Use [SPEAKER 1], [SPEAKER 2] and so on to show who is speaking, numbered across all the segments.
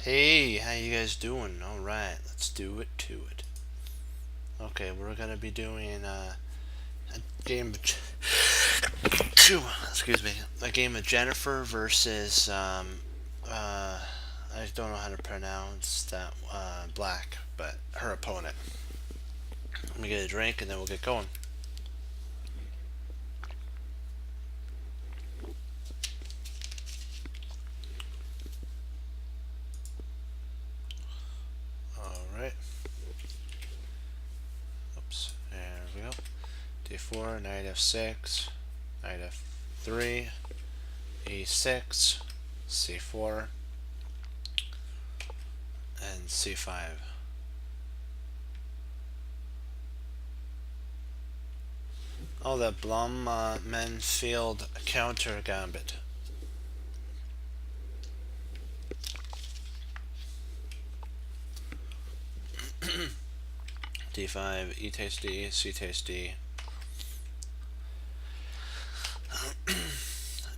[SPEAKER 1] Hey, how you guys doing? All right, let's do it to it. Okay, we're gonna be doing a game. Excuse me. A game of Jennifer versus I don't know how to pronounce that black, but her opponent. Let me get a drink and then we'll get going. All right. Oops. There we go. D4, knight f6, knight f3, e6, c4, and c5. Oh, the Blum Menfield counter gambit. D5, E takes D, C takes D.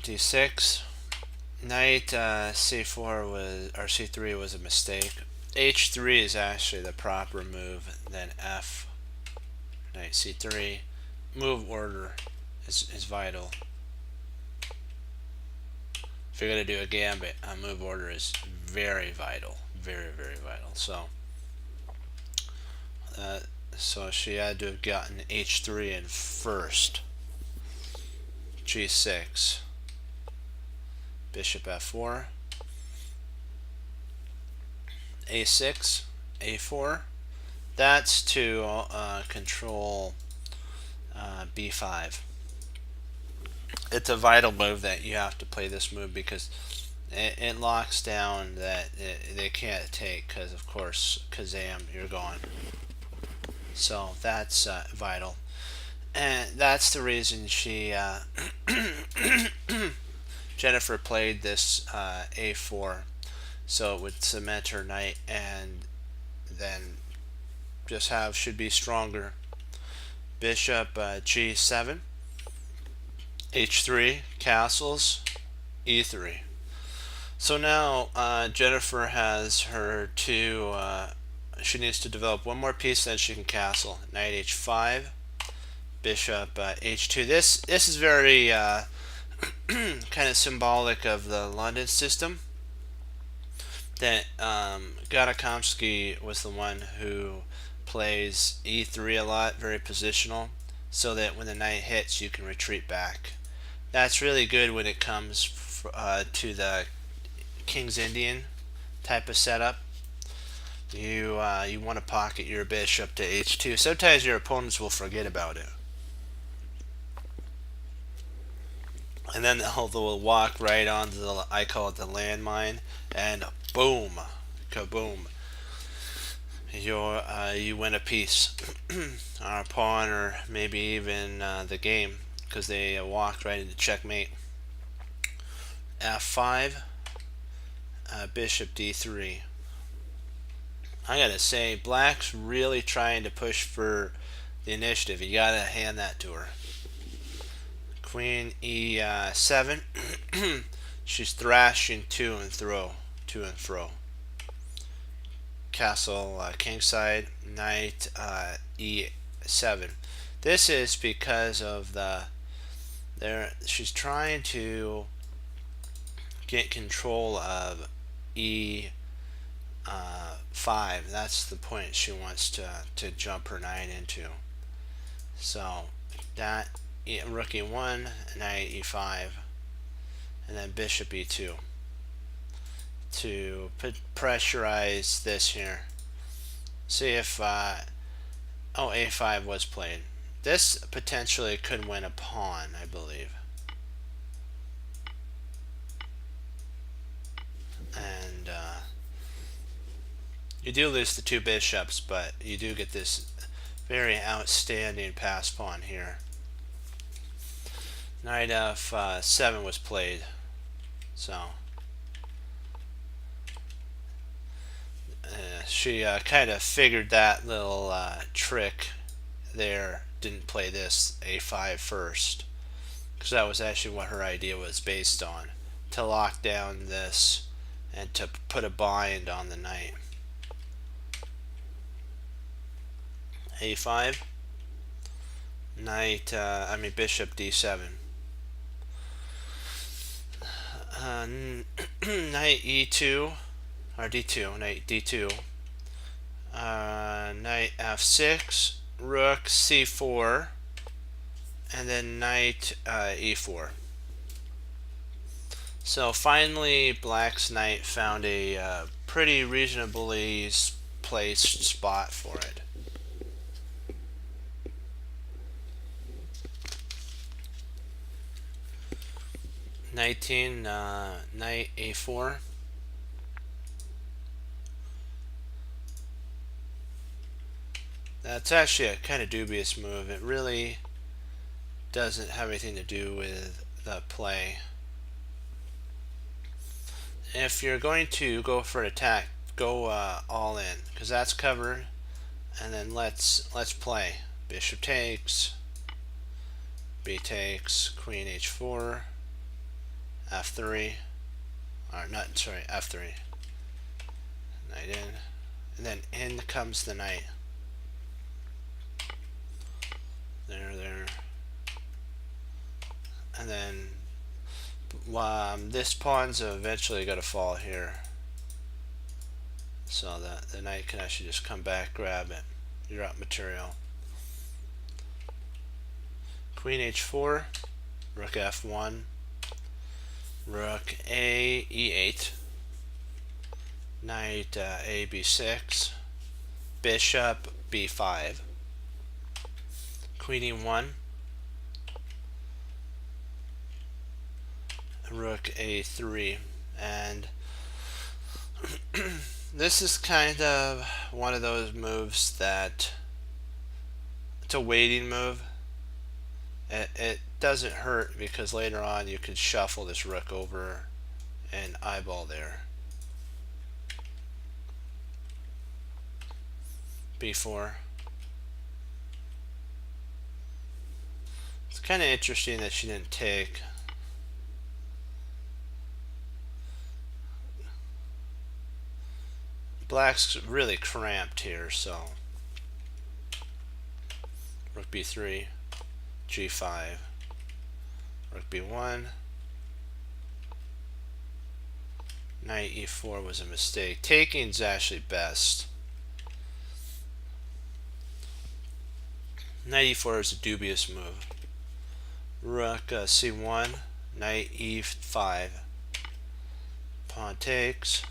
[SPEAKER 1] D6, knight C4 was or C3 was a mistake. H3 is actually the proper move. Then F, knight C3. Move order is vital. If you're gonna do a gambit, a move order is very vital, very vital. Uh, so she had to have gotten H3 in first. G6, bishop F4, A6, A4. That's to control B5. It's a vital move that you have to play this move because it locks down that they can't take because, of course, Kazam, you're gone. So that's vital. And that's the reason she Jennifer played this a4, so it would cement her knight and then just have should be stronger. Bishop g7, h3, castles, e3. So now Jennifer has her two. She needs to develop one more piece, then she can castle. Knight h5, bishop h2. This is very kind of symbolic of the London system. That Gadakomsky was the one who plays e3 a lot, very positional, so that when the knight hits, you can retreat back. That's really good when it comes to the King's Indian type of setup. You want to pocket your bishop to h2. Sometimes your opponents will forget about it, and then they'll walk right onto the, I call it the landmine, and boom, kaboom, you win a piece, or a pawn, or maybe even the game, because they walked right into checkmate. F5, bishop d3. I gotta say, black's really trying to push for the initiative. You gotta hand that to her. Queen e7. She's thrashing to and fro. Castle kingside, knight e7. This is because of the there. She's trying to get control of e5. That's the point she wants to jump her knight into. So that rook e1, knight e5, and then bishop e2 to pressurize this here. See if a5 was played. This potentially could win a pawn, I believe. And you do lose the two bishops, but you do get this very outstanding pass pawn here. Knight f7 was played, so she kind of figured that little trick there. Didn't play this a5 first, because that was actually what her idea was based on, to lock down this and to put a bind on the knight. A5, bishop D7. Knight E2, or D2, knight D2. Knight F6, rook C4, and then knight E4. So finally, Black's knight found a pretty reasonably placed spot for it. Knight A4. That's actually a kind of dubious move. It really doesn't have anything to do with the play. If you're going to go for an attack, go all in, because that's covered. And then let's play. Bishop takes, B takes, Queen H4, F3, or not, sorry, F3. Knight in, and then in comes the knight. There. And then this pawn's eventually going to fall here, so that the knight can actually just come back, grab it, drop material. Queen H4, rook F1, rook A E8, knight A B6, bishop B5, Queen E1, rook A3, and this is kind of one of those moves that it's a waiting move. It doesn't hurt because later on you could shuffle this rook over and eyeball there. B4. It's kind of interesting that she didn't take. Black's really cramped here, so rook B3, G5, rook B1, knight E4 was a mistake. Taking's actually best. Knight E4 is a dubious move. Rook C1, knight E5, pawn takes.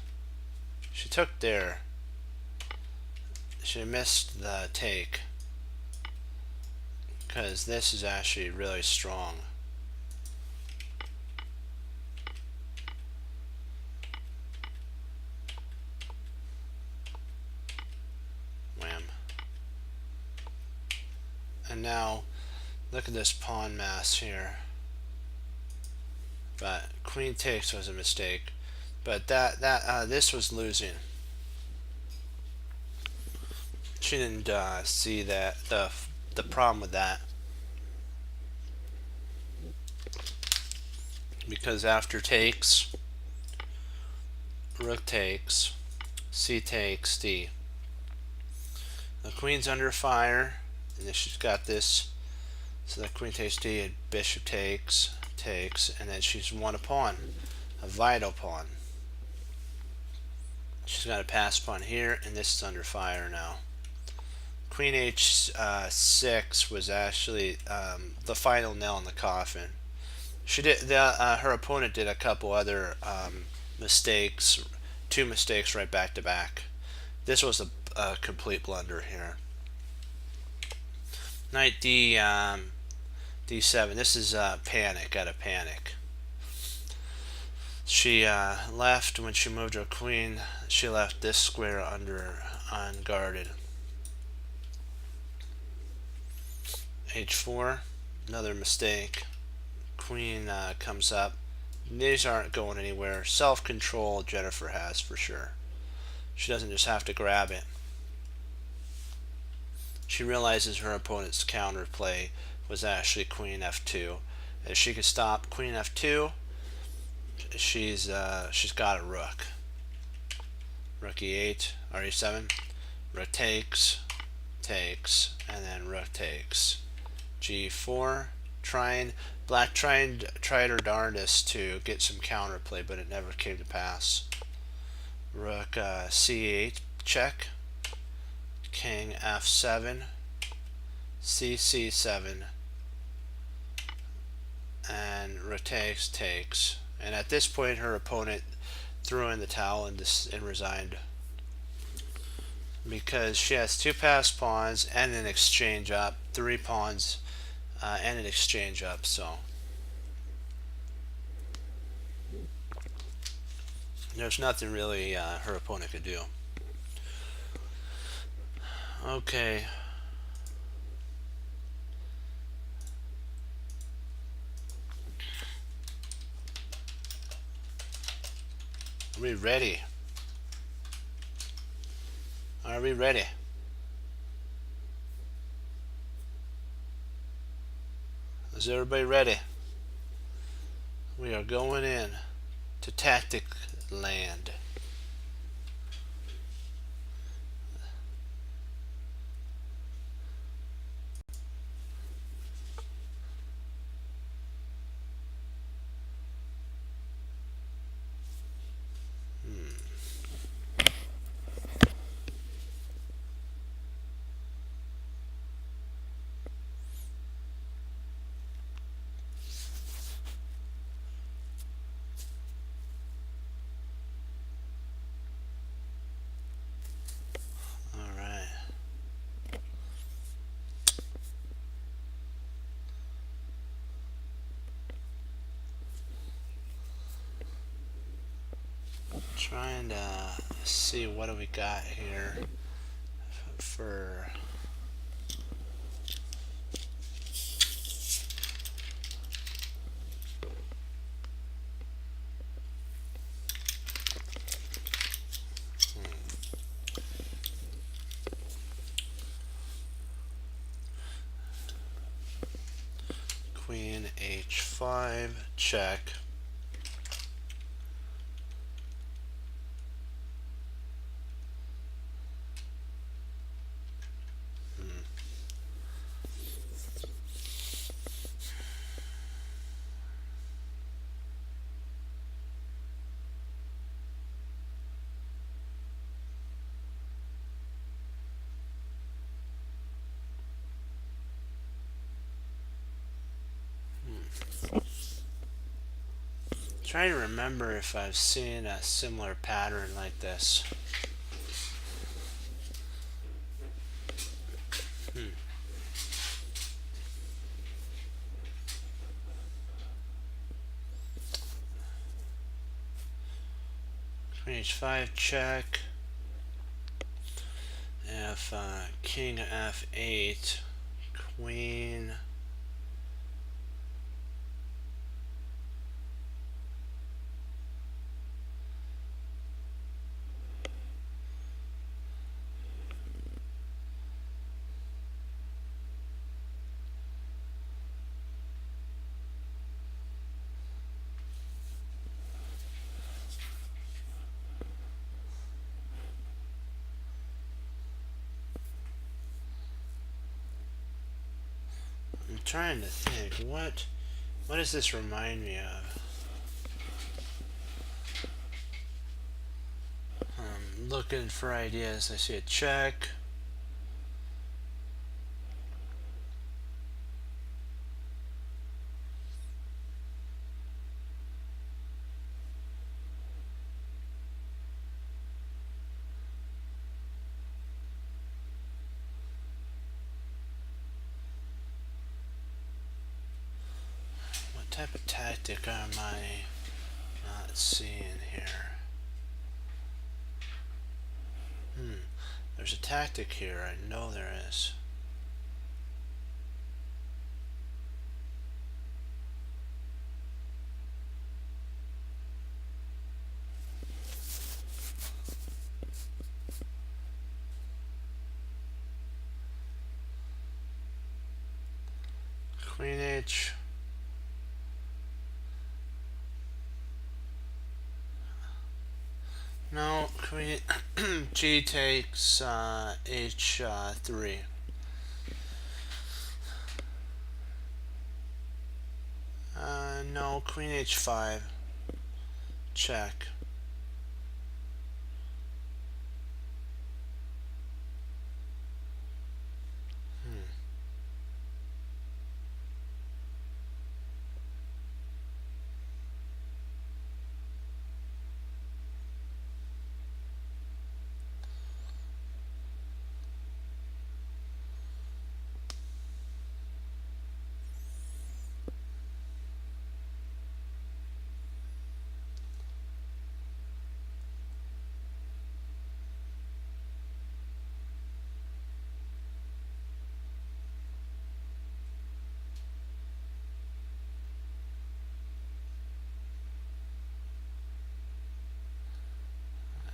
[SPEAKER 1] She took there. She missed the take, because this is actually really strong. Wham. And now look at this pawn mass here. But queen takes was a mistake. But this was losing. She didn't see that the problem with that, because after takes, rook takes, C takes D. The queen's under fire, and then she's got this. So the queen takes D, and bishop takes, and then she's won a pawn, a vital pawn. She's got a pass pawn here, and this is under fire now. Queen H6 was actually the final nail in the coffin. She did her opponent did a couple other mistakes, 2 mistakes right back to back. This was a complete blunder here. Knight D7. This is panic out of panic. She left, when she moved her queen, she left this square unguarded. H4, another mistake. Queen comes up. These aren't going anywhere. Self-control Jennifer has for sure. She doesn't just have to grab it. She realizes her opponent's counterplay was actually Queen F2. If she could stop Queen F2, she's got a rook. rook e8, re7, rook takes, and then rook takes. g4, trying, black tried her darndest to get some counterplay, but it never came to pass. Rook c8, check, king f7, c7, and rook takes. And at this point, her opponent threw in the towel and resigned, because she has two passed pawns and an exchange up, three pawns and an exchange up. So there's nothing really her opponent could do. Okay. Are we ready? Are we ready? Is everybody ready? We are going in to tactic land. All right. Trying to see what do we got here for queen h5, check. Trying to remember if I've seen a similar pattern like this. Queen h5, check. If king f8, queen. I'm trying to think, what does this remind me of? I'm looking for ideas. I see a check. What type of tactic am I not seeing here? There's a tactic here. I know there is. Queen H. No, queen G takes H3. No, queen H5. Check.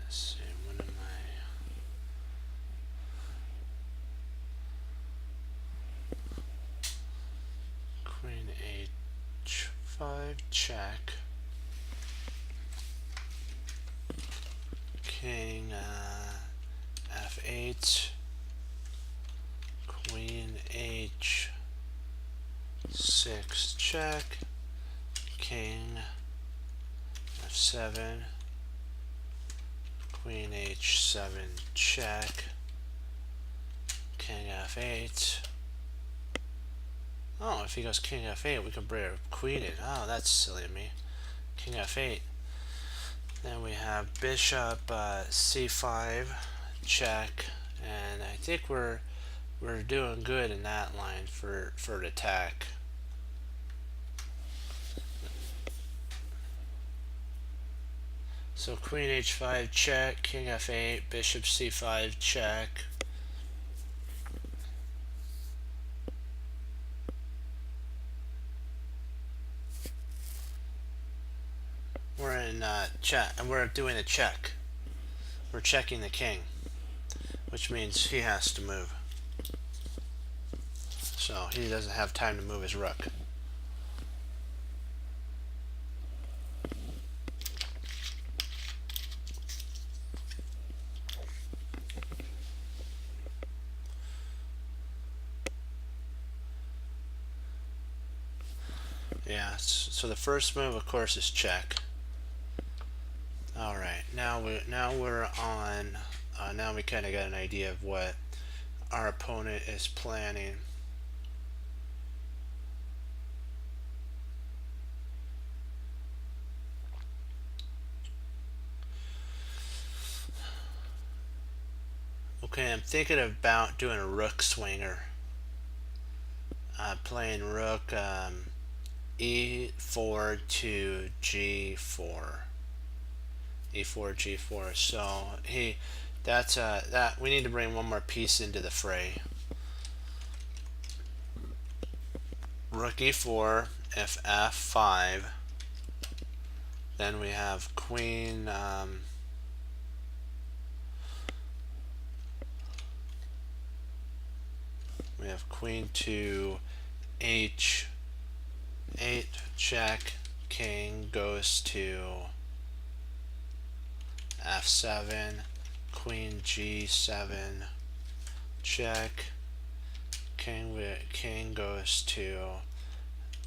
[SPEAKER 1] Let's see, what am I? Queen H5, check. King F8. Queen H6, check. King F7. Queen H7, check. King F8. Oh, if he goes King F8, we can bring our queen in. Oh, that's silly of me. King F8. Then we have Bishop C5, check. And I think we're doing good in that line for an attack. So Queen H5, check. King F8, Bishop C5, check. We're in check, and we're doing a check. We're checking the king, which means he has to move. So he doesn't have time to move his rook. Yeah, so the first move, of course, is check. All right, now we're on. Now we kind of got an idea of what our opponent is planning. Okay, I'm thinking about doing a rook swinger. Playing rook E4 to G4. E4, G4. So that we need to bring one more piece into the fray. Rook E4, if F5. Then we have queen. We have queen to H8, check. King goes to F7, Queen G7, check. King goes to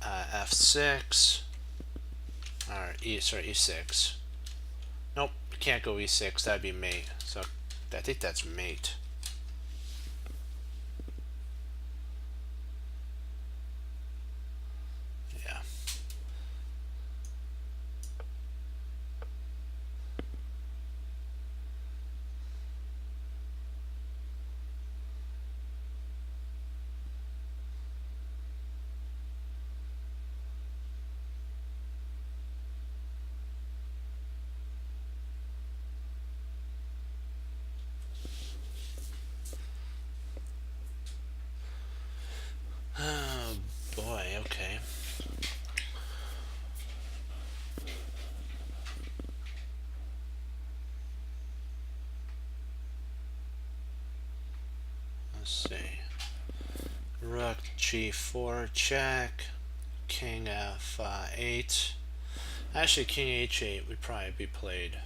[SPEAKER 1] F6, or E6. Nope, can't go E6. That'd be mate. So I think that's mate. Yeah. Oh boy. Okay. Let's see. Rook G4, check. King F8. Actually, King H8 would probably be played.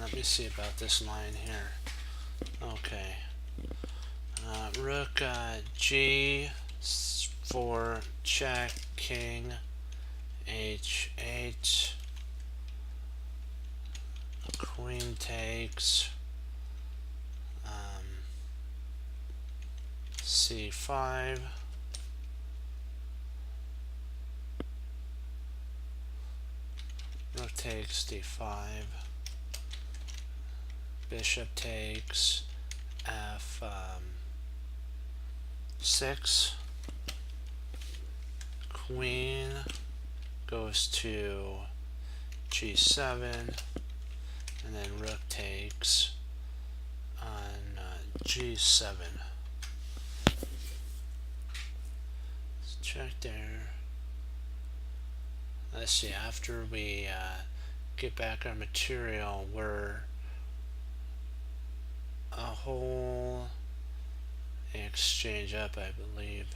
[SPEAKER 1] Let me see about this line here. Okay. Rook G4 check, king H8, queen takes, C5, rook takes D5, bishop takes F6, queen goes to G7, and then rook takes on G7. Let's check there. Let's see, after we get back our material, we're a whole exchange up, I believe.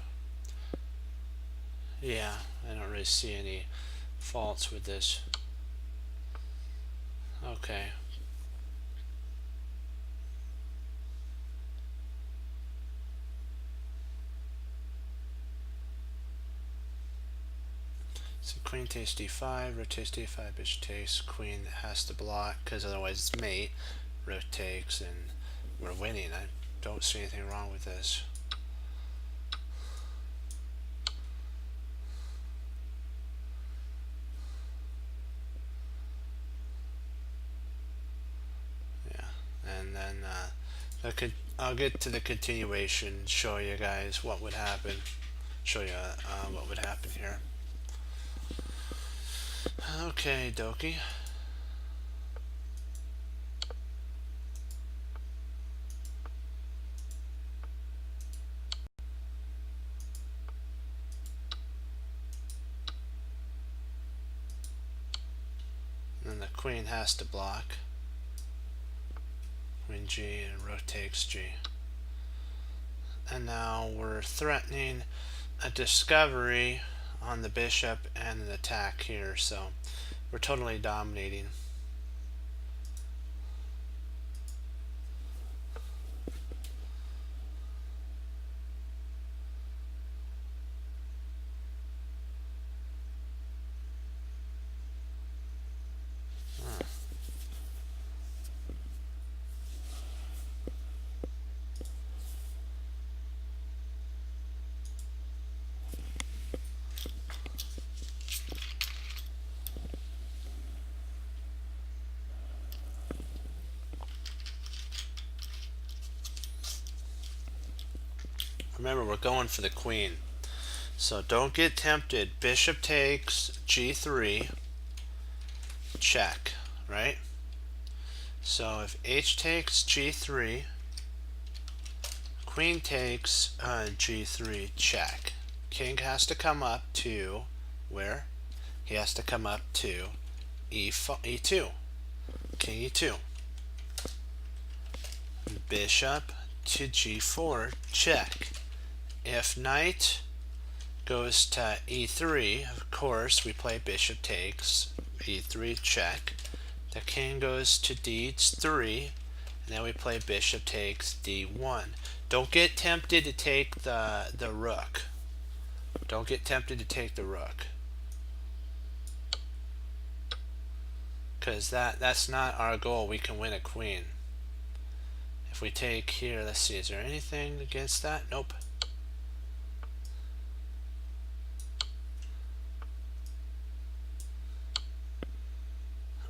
[SPEAKER 1] Yeah, I don't really see any faults with this. Okay. So queen takes d5, rook takes d5, bishop takes, queen has to block because otherwise it's mate. Rook takes, and we're winning. I don't see anything wrong with this. Yeah, and then I'll get to the continuation, show you guys what would happen. Show you what would happen here. Okay, dokie. And then the queen has to block. Queen G and rook takes G. And now we're threatening a discovery on the bishop and an attack here, so we're totally dominating. Remember, we're going for the queen, so don't get tempted. Bishop takes G3, check, right? So if H takes G3, queen takes G3, check. King has to come up to where? He has to come up to E2. King E2. Bishop to G4, check. If knight goes to E3, of course, we play bishop takes, E3, check. The king goes to D3, and then we play bishop takes D1. Don't get tempted to take the rook. Don't get tempted to take the rook. Because that's not our goal. We can win a queen. If we take here, let's see, is there anything against that? Nope.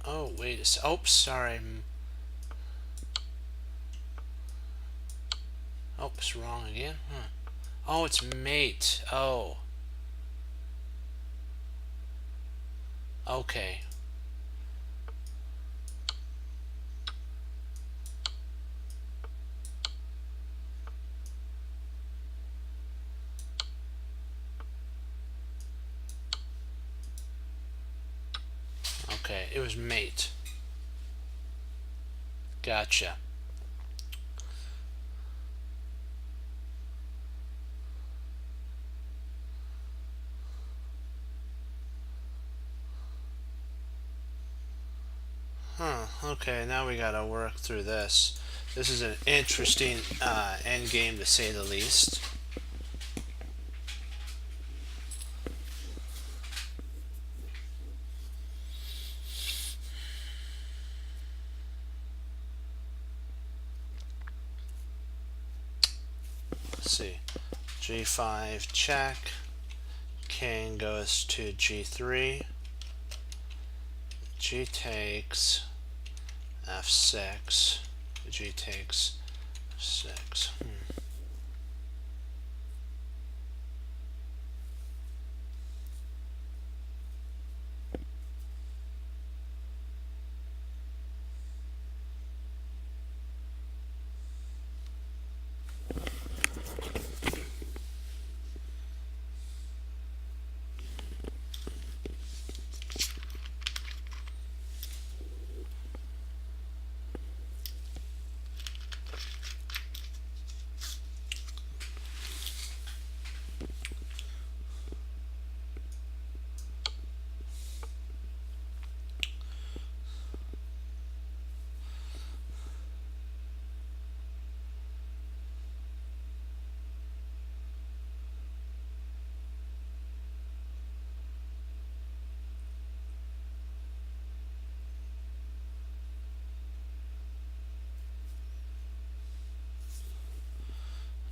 [SPEAKER 1] Oh, wait a second. Oh, sorry. Oh, it's wrong again. Huh. Oh, it's mate. Oh. Okay. Okay, it was mate. Gotcha. Huh. Okay, now we gotta work through this. This is an interesting end game to say the least. Let's see. G5 check. King goes to G3. G takes F6. G takes 6.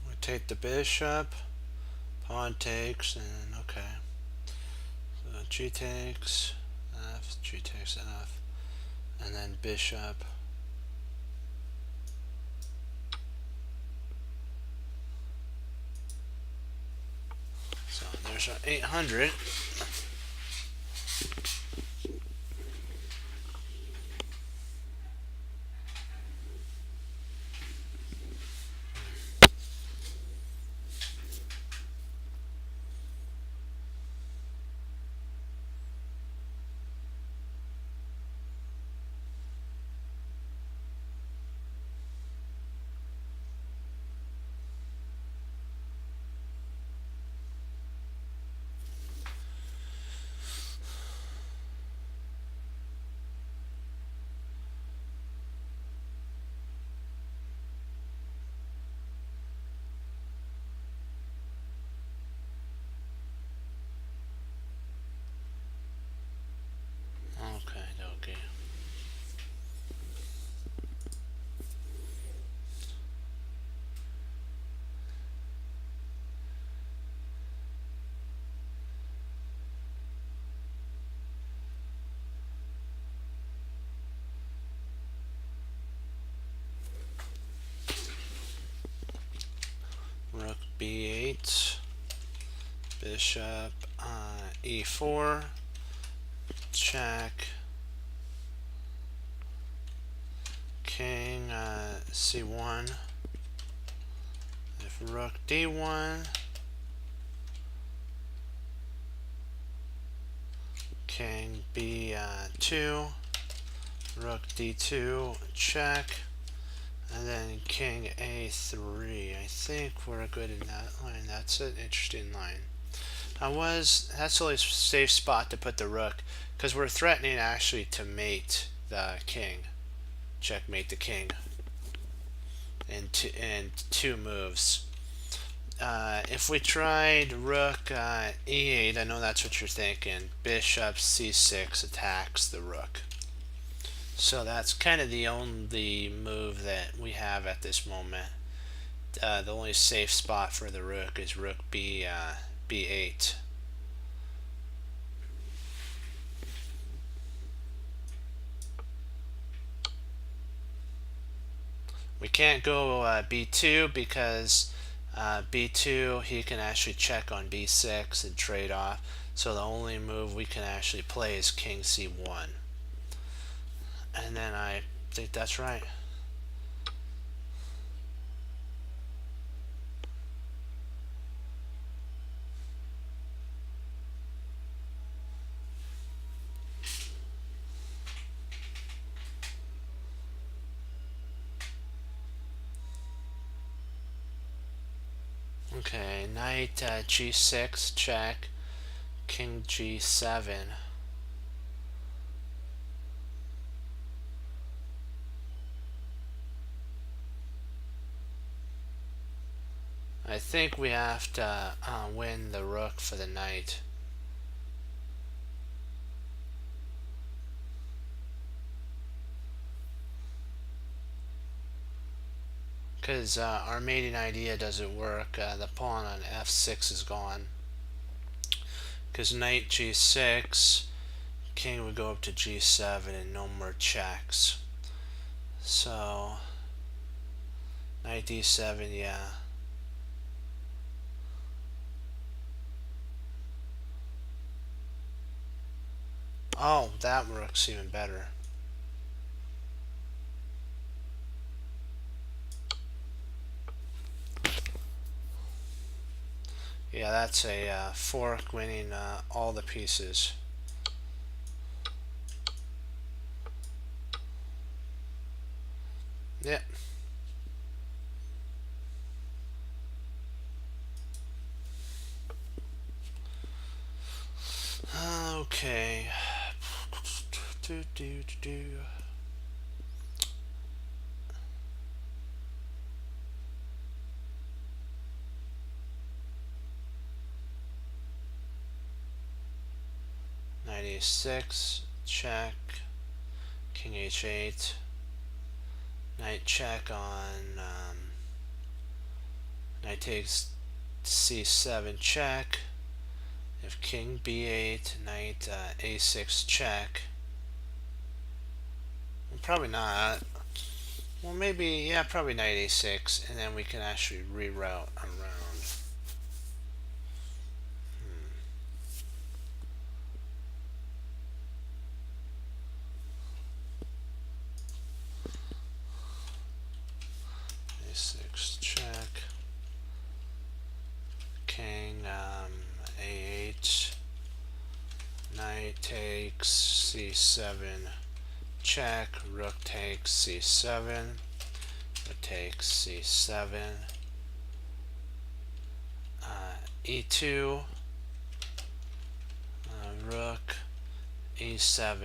[SPEAKER 1] We take the bishop. Pawn takes, and okay. So G takes F, G takes F, and then bishop. So there's our 800. Okay, okay. Rook B8, bishop E4, check, king C1, if rook D1, king B2, rook D2, check, and then king A3. I think we're good in that line. That's an interesting line. That's the only safe spot to put the rook, because we're threatening actually to mate the king. Checkmate the king in two moves. If we tried rook E8, I know that's what you're thinking. Bishop C6 attacks the rook. So that's kind of the only move that we have at this moment. The only safe spot for the rook is rook B8. We can't go B2 because B2 he can actually check on B6 and trade off. So the only move we can actually play is king C1. And then I think that's right. Okay, knight G6 check, king G7. I think we have to win the rook for the knight. Because our mating idea doesn't work. The pawn on f6 is gone. Because knight g6, king would go up to g7 and no more checks. So knight d7, yeah. Oh, that works even better. Yeah, that's a fork winning all the pieces. Yep. Okay. Do. 96, check, king h8, knight check on knight takes c7 check, if king b8, knight a6 check. Well, probably not. Well, maybe, yeah, probably knight a6, and then we can actually reroute around. A6 check, king a8, knight takes c7 check, rook takes c7, rook takes c7, e2, rook e7,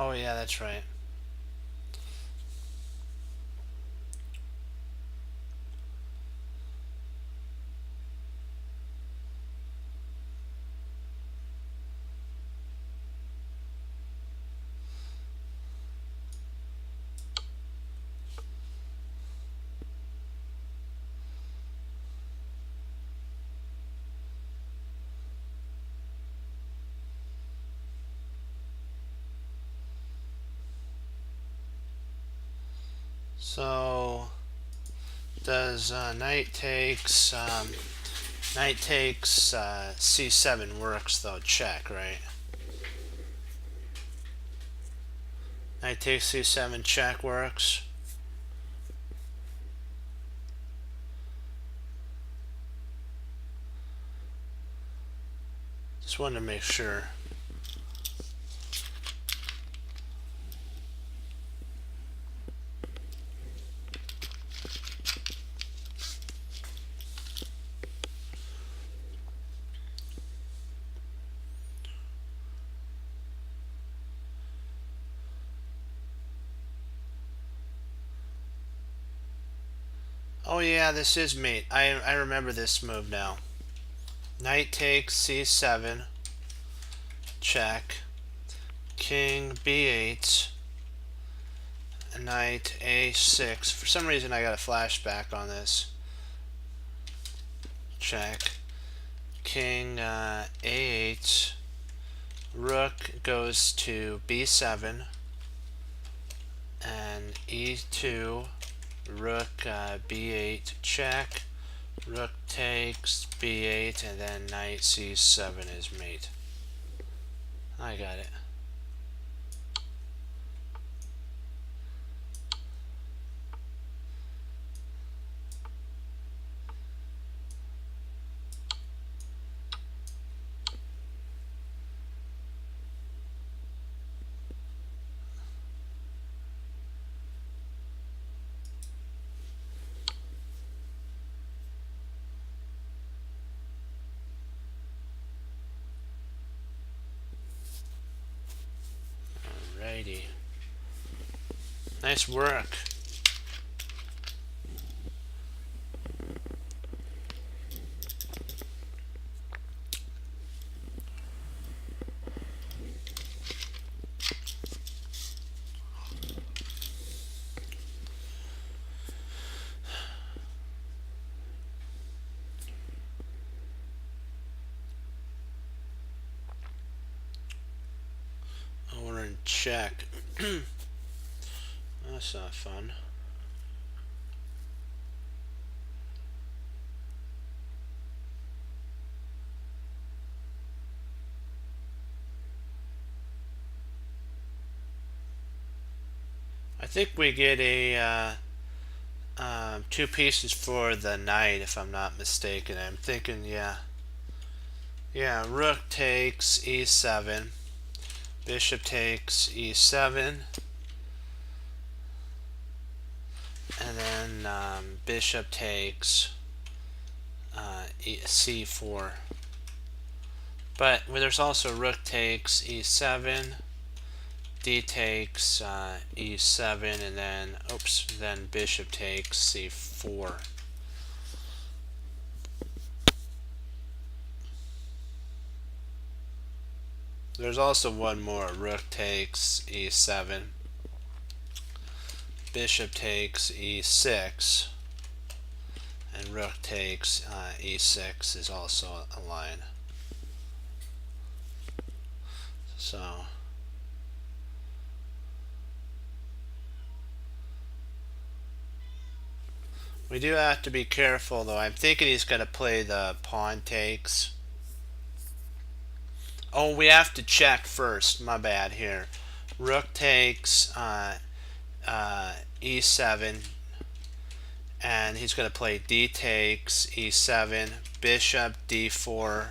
[SPEAKER 1] oh yeah, that's right. So does knight takes c7 works though, check, right? Knight takes c7 check works. Just wanted to make sure. Oh yeah, this is mate. I remember this move now. Knight takes c7 check, king b8, knight a6. For some reason I got a flashback on this. Check, king a8, rook goes to b7, and e2, rook b8 check, rook takes b8, and then knight c7 is mate. I got it. Alrighty. Nice work. I want to check. That's not fun. I think we get a two pieces for the knight, if I'm not mistaken. I'm thinking, yeah. Yeah, rook takes e7. Bishop takes e7. And then bishop takes c4. But there's also rook takes e7. D takes e7, and then bishop takes c4. There's also one more. Rook takes e7. Bishop takes e6. And rook takes e6 is also a line. So we do have to be careful, though. I'm thinking he's going to play the pawn takes. Oh, we have to check first. My bad here. Rook takes e7, and he's going to play d takes e7, bishop d4,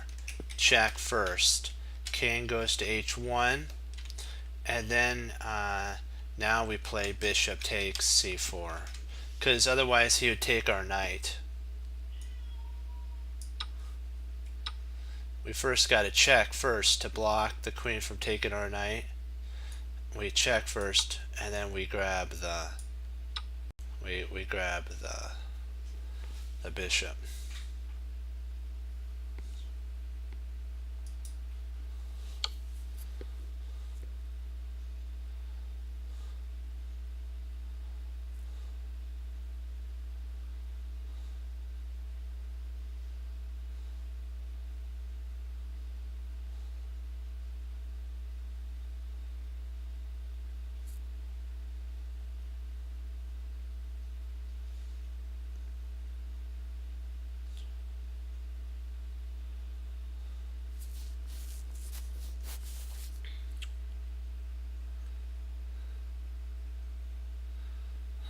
[SPEAKER 1] check first. King goes to h1, and then now we play bishop takes c4, because otherwise he would take our knight. We first got to check first to block the queen from taking our knight. We check first, and then we grab the the bishop.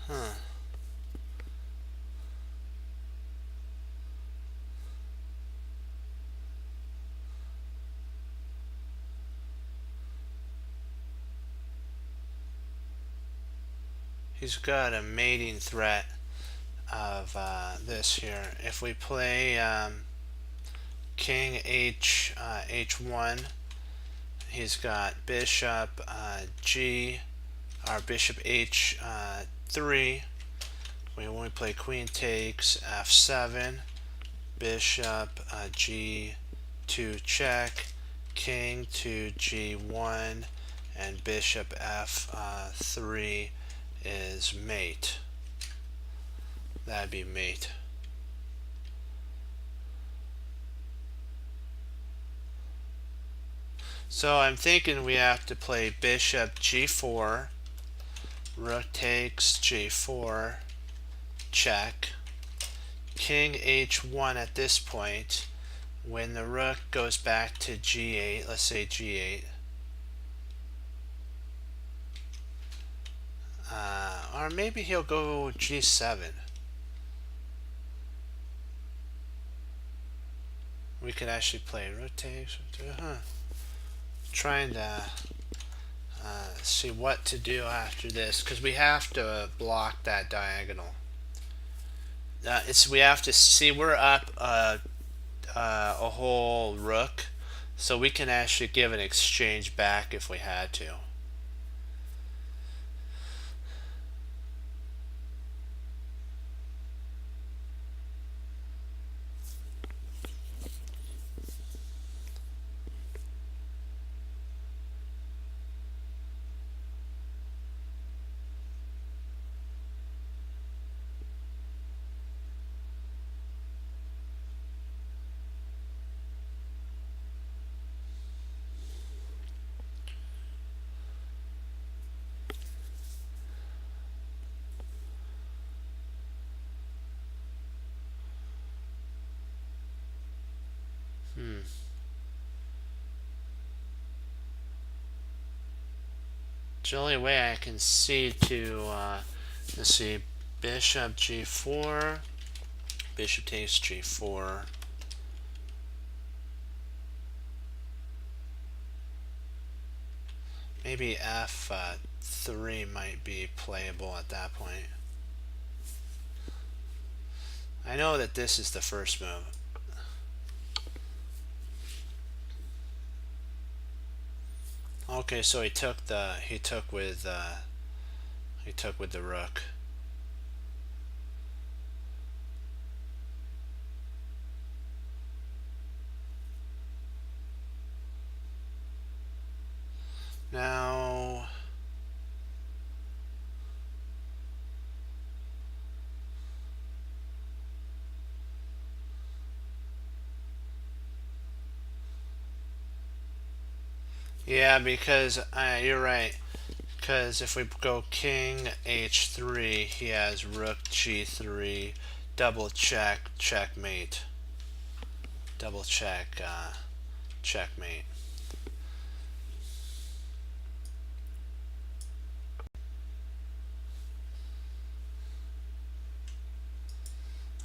[SPEAKER 1] Huh. He's got a mating threat of this here. If we play king h1, he's got bishop g, or bishop h3. When we play queen takes f7, bishop g2 check, king to g1, and bishop f3 is mate. That'd be mate. So I'm thinking we have to play bishop g4, rook takes g4, check, king h1 at this point. When the rook goes back to g8, let's say g8, Or maybe he'll go g7. We could actually play rotation. Trying to see what to do after this, because we have to block that diagonal. We have to see we're up a whole rook, so we can actually give an exchange back if we had to. It's the only way I can see to, let's see, bishop g4, bishop takes g4. Maybe f3 might be playable at that point. I know that this is the first move. Okay, so he took with the rook. Now yeah, because you're right. Because if we go king h3, he has rook g3, double check, checkmate. Double check, checkmate.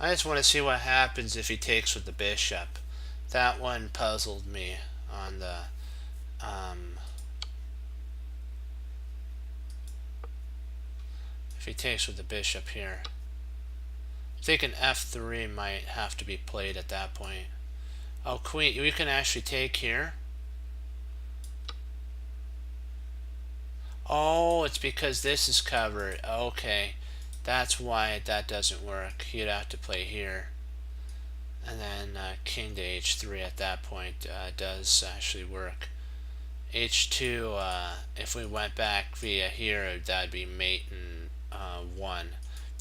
[SPEAKER 1] I just want to see what happens if he takes with the bishop. That one puzzled me on the if he takes with the bishop here. I'm thinking f3 might have to be played at that point. Oh, queen, we can actually take here. Oh, it's because this is covered. Okay, that's why that doesn't work. You'd have to play here. And then king to h3 at that point does actually work. h2, if we went back via here, that'd be mate and 1.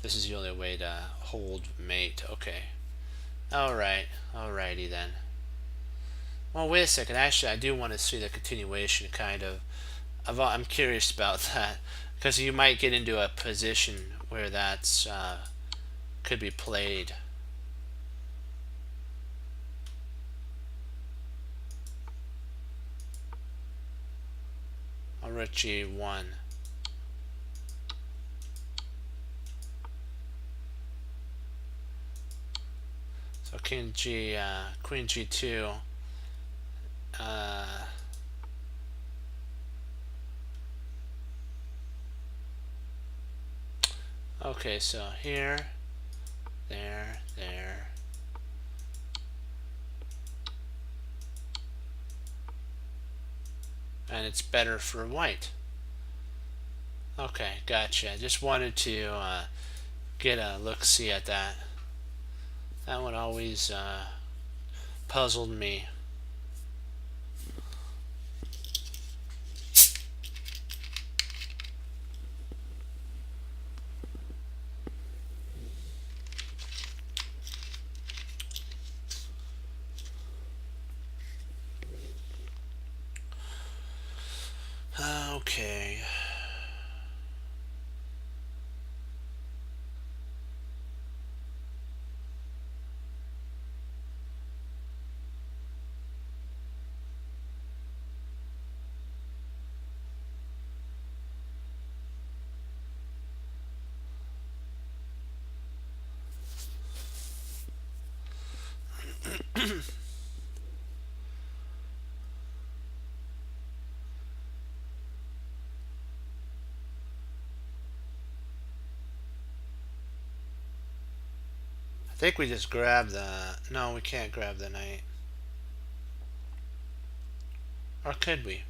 [SPEAKER 1] This is the only way to hold mate. Okay. Alright. Alrighty then. Well, wait a second. Actually, I do want to see the continuation, kind of. I'm curious about that. Because you might get into a position where that's could be played. Rook g1. So king g, queen g2. Okay, so here, there. And it's better for white. Okay, gotcha. Just wanted to get a look-see at that. That one always puzzled me. Okay. think we just grab the... No, we can't grab the knight. Or could we?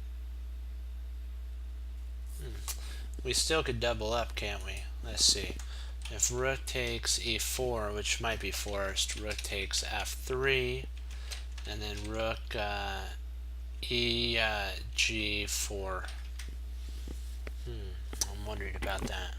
[SPEAKER 1] We still could double up, can't we? Let's see. If rook takes e4, which might be forced, rook takes f3, and then rook g4. I'm wondering about that.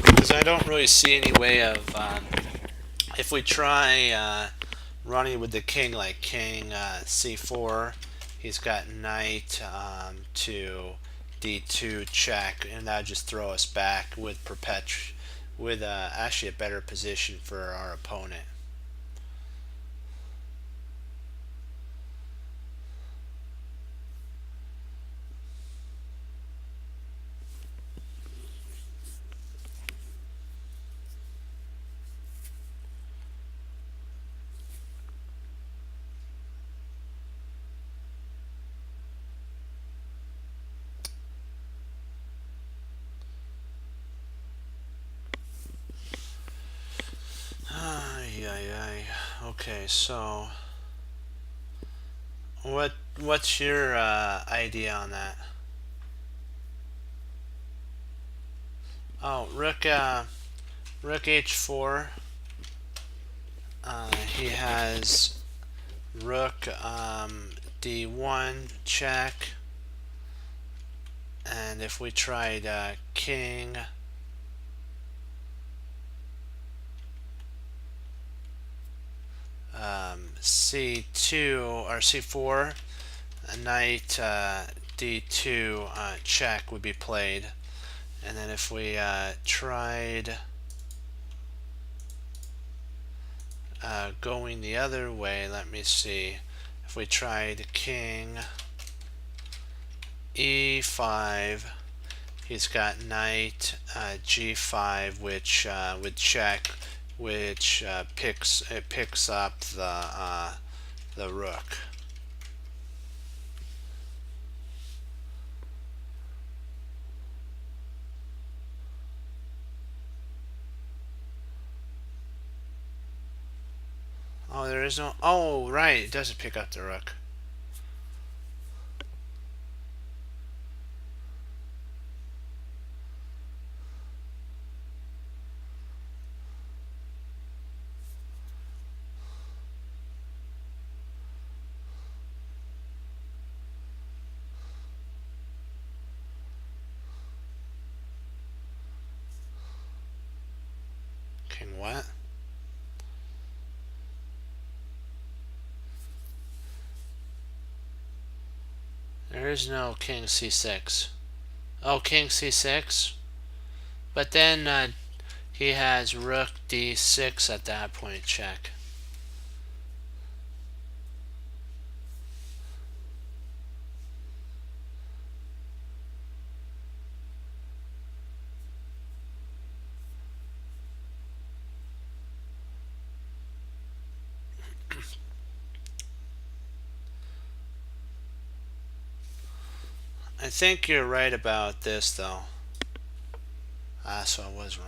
[SPEAKER 1] Because I don't really see any way of... if we try running with the king, like king c4, he's got knight to d2 check, and that would just throw us back with actually a better position for our opponent. Okay, so what's your idea on that? Oh, rook h4. He has rook d1 check, and if we tried king c2 or c4, a knight d2 check would be played. And then if we tried going the other way, let me see. If we tried king e5, he's got knight g5, which would check, which picks up the rook. Oh, there is no... Oh, right, it doesn't pick up the rook. King what? There is no king c6. Oh, king c6? But then he has rook d6 at that point, check. I think you're right about this, though. So I was wrong.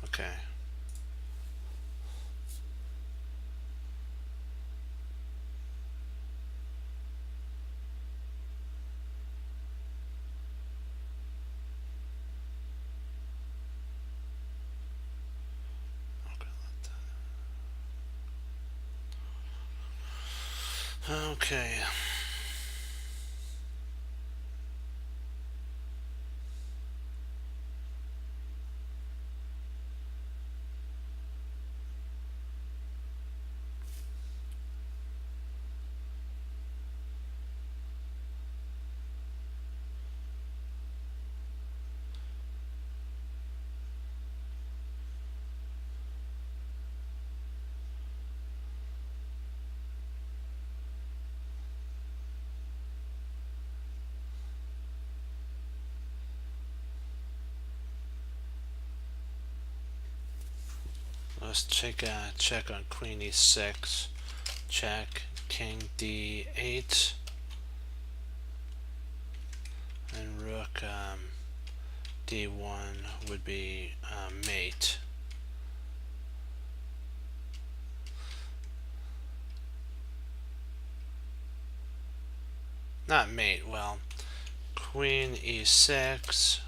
[SPEAKER 1] Okay. Okay. Let's take a check on queen e6. Check. King d8. And rook d1 would be mate. Not mate, well, queen e6,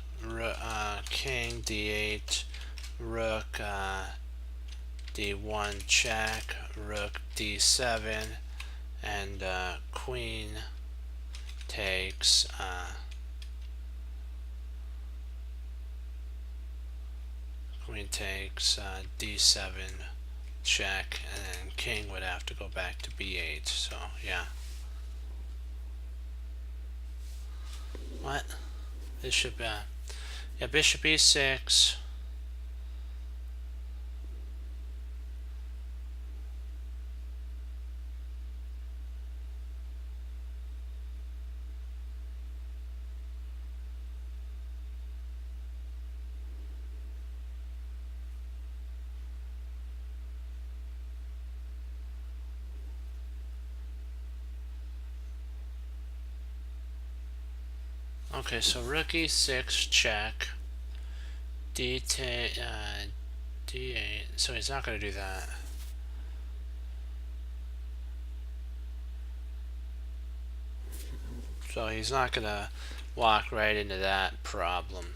[SPEAKER 1] king d8, rook d1 check, rook d7, and queen takes d7 check, and then king would have to go back to b8. So yeah. What? Bishop, yeah, bishop e6. Okay, so rook e6 check, d8. So he's not going to do that. So he's not going to walk right into that problem.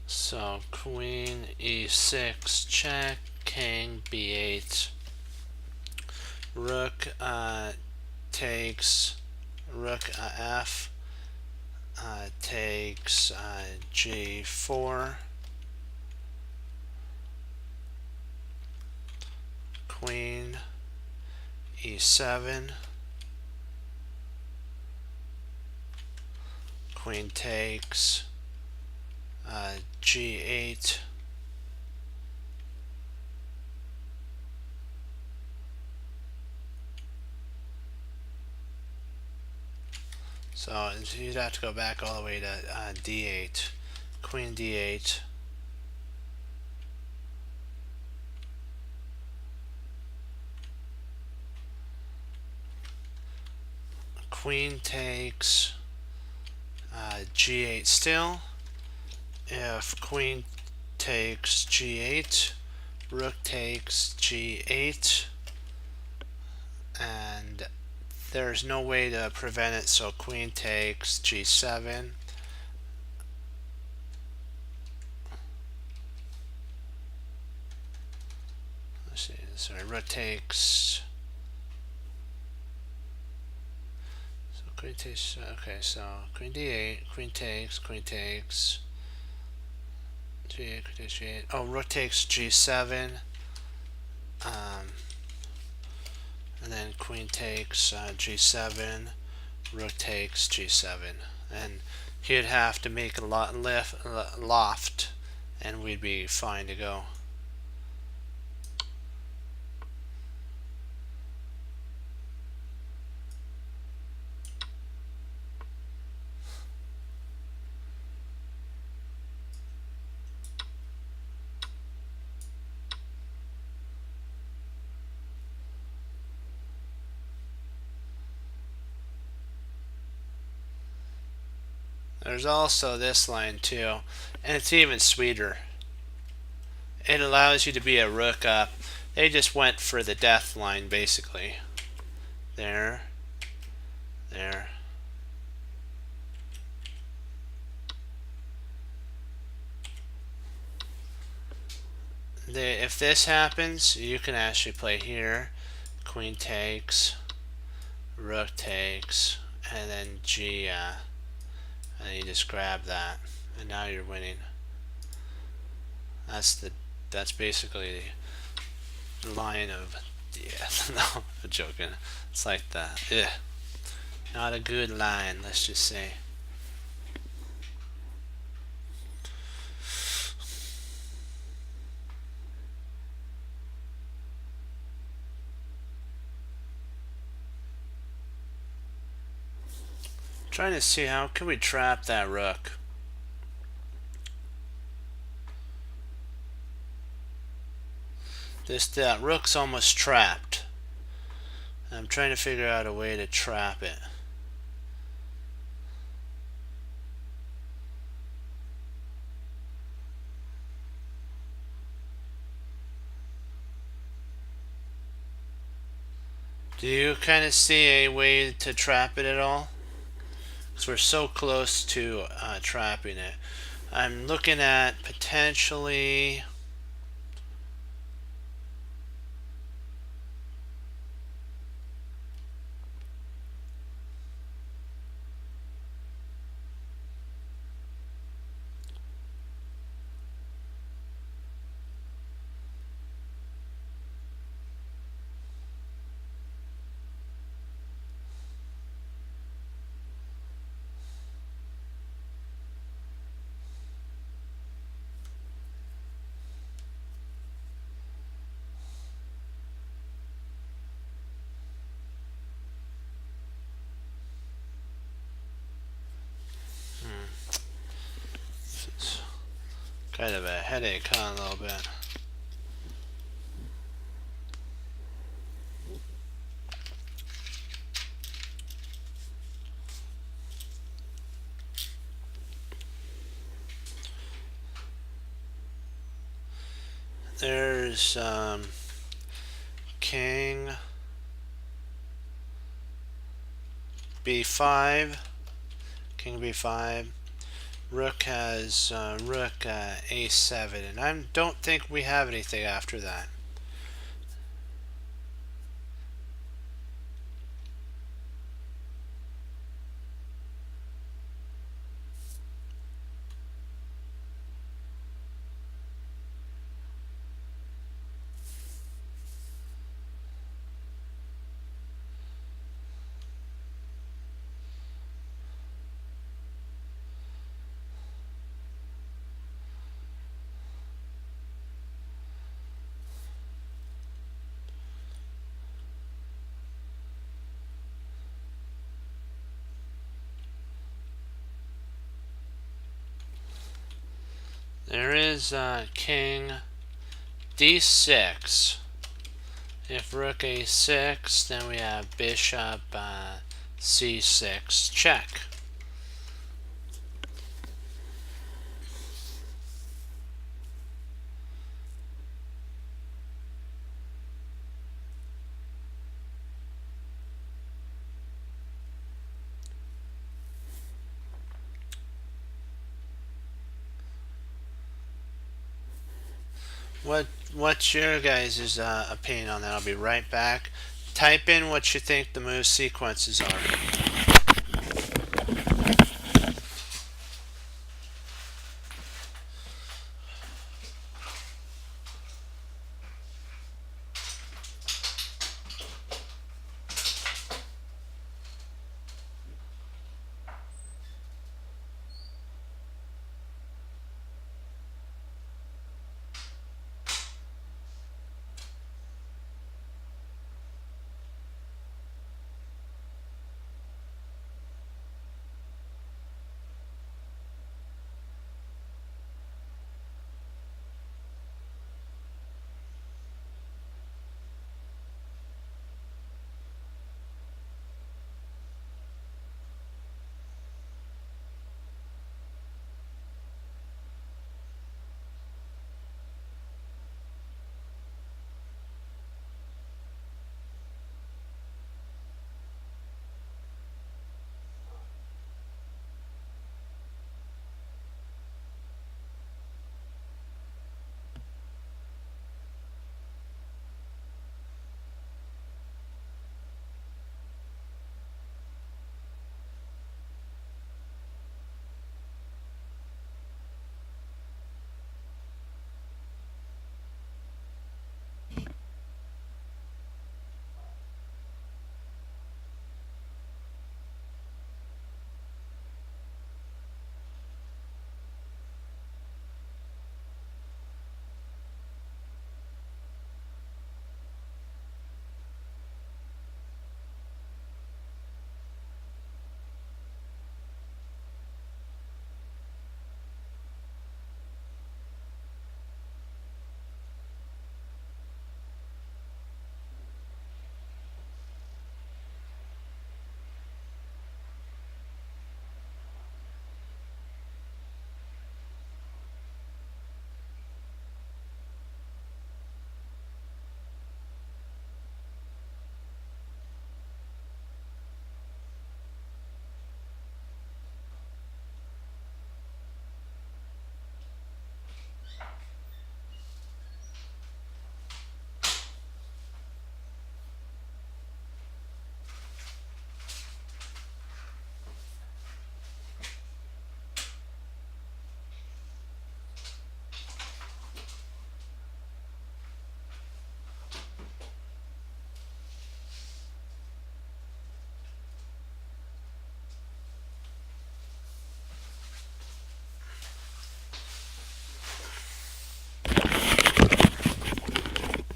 [SPEAKER 1] So queen e6 check, king b8, rook takes, rook f takes g4, queen e7, queen takes g8, so you'd have to go back all the way to d8, queen d8, queen takes g8 still. If queen takes g8, rook takes g8, and there's no way to prevent it, so queen takes g7. Let's see, sorry, rook takes. So queen takes, okay, so queen d8, queen takes, g8, queen takes g8. Oh, rook takes g7. And then queen takes g7, rook takes g7, and he'd have to make a loft, and we'd be fine to go. There's also this line too, and it's even sweeter. It allows you to be a rook up. They just went for the death line basically. There. If this happens, you can actually play here. Queen takes. rook takes, and then G, and you just grab that, and now you're winning. That's basically the line of, yeah, no, I'm joking. It's like that, yeah, not a good line, let's just say. Trying to see how can we trap that rook. That rook's almost trapped. I'm trying to figure out a way to trap it. Do you kind of see a way to trap it at all? Because we're so close to trapping it. I'm looking at potentially. It's kind of a headache, huh? A little bit. There's king b5, king b5. Rook has rook a7, and I don't think we have anything after that. There is king d6. If rook a6, then we have bishop c6 check. What's your guys' opinion on that? I'll be right back. Type in what you think the move sequences are.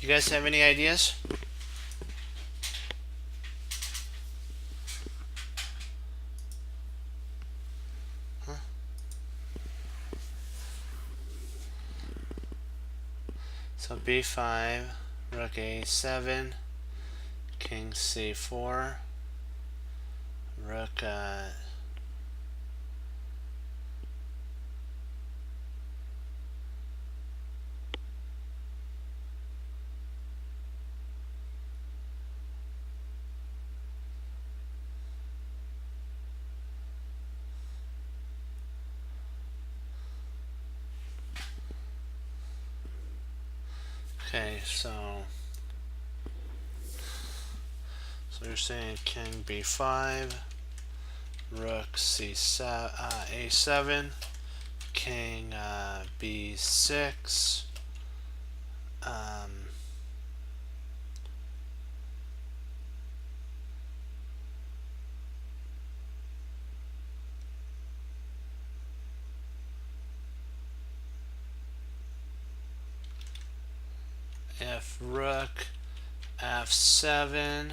[SPEAKER 1] you guys have any ideas? Huh? So b5, rook a7, king c4, rook okay, so you're saying king b5, rook c7, a7, king b6, if rook f7,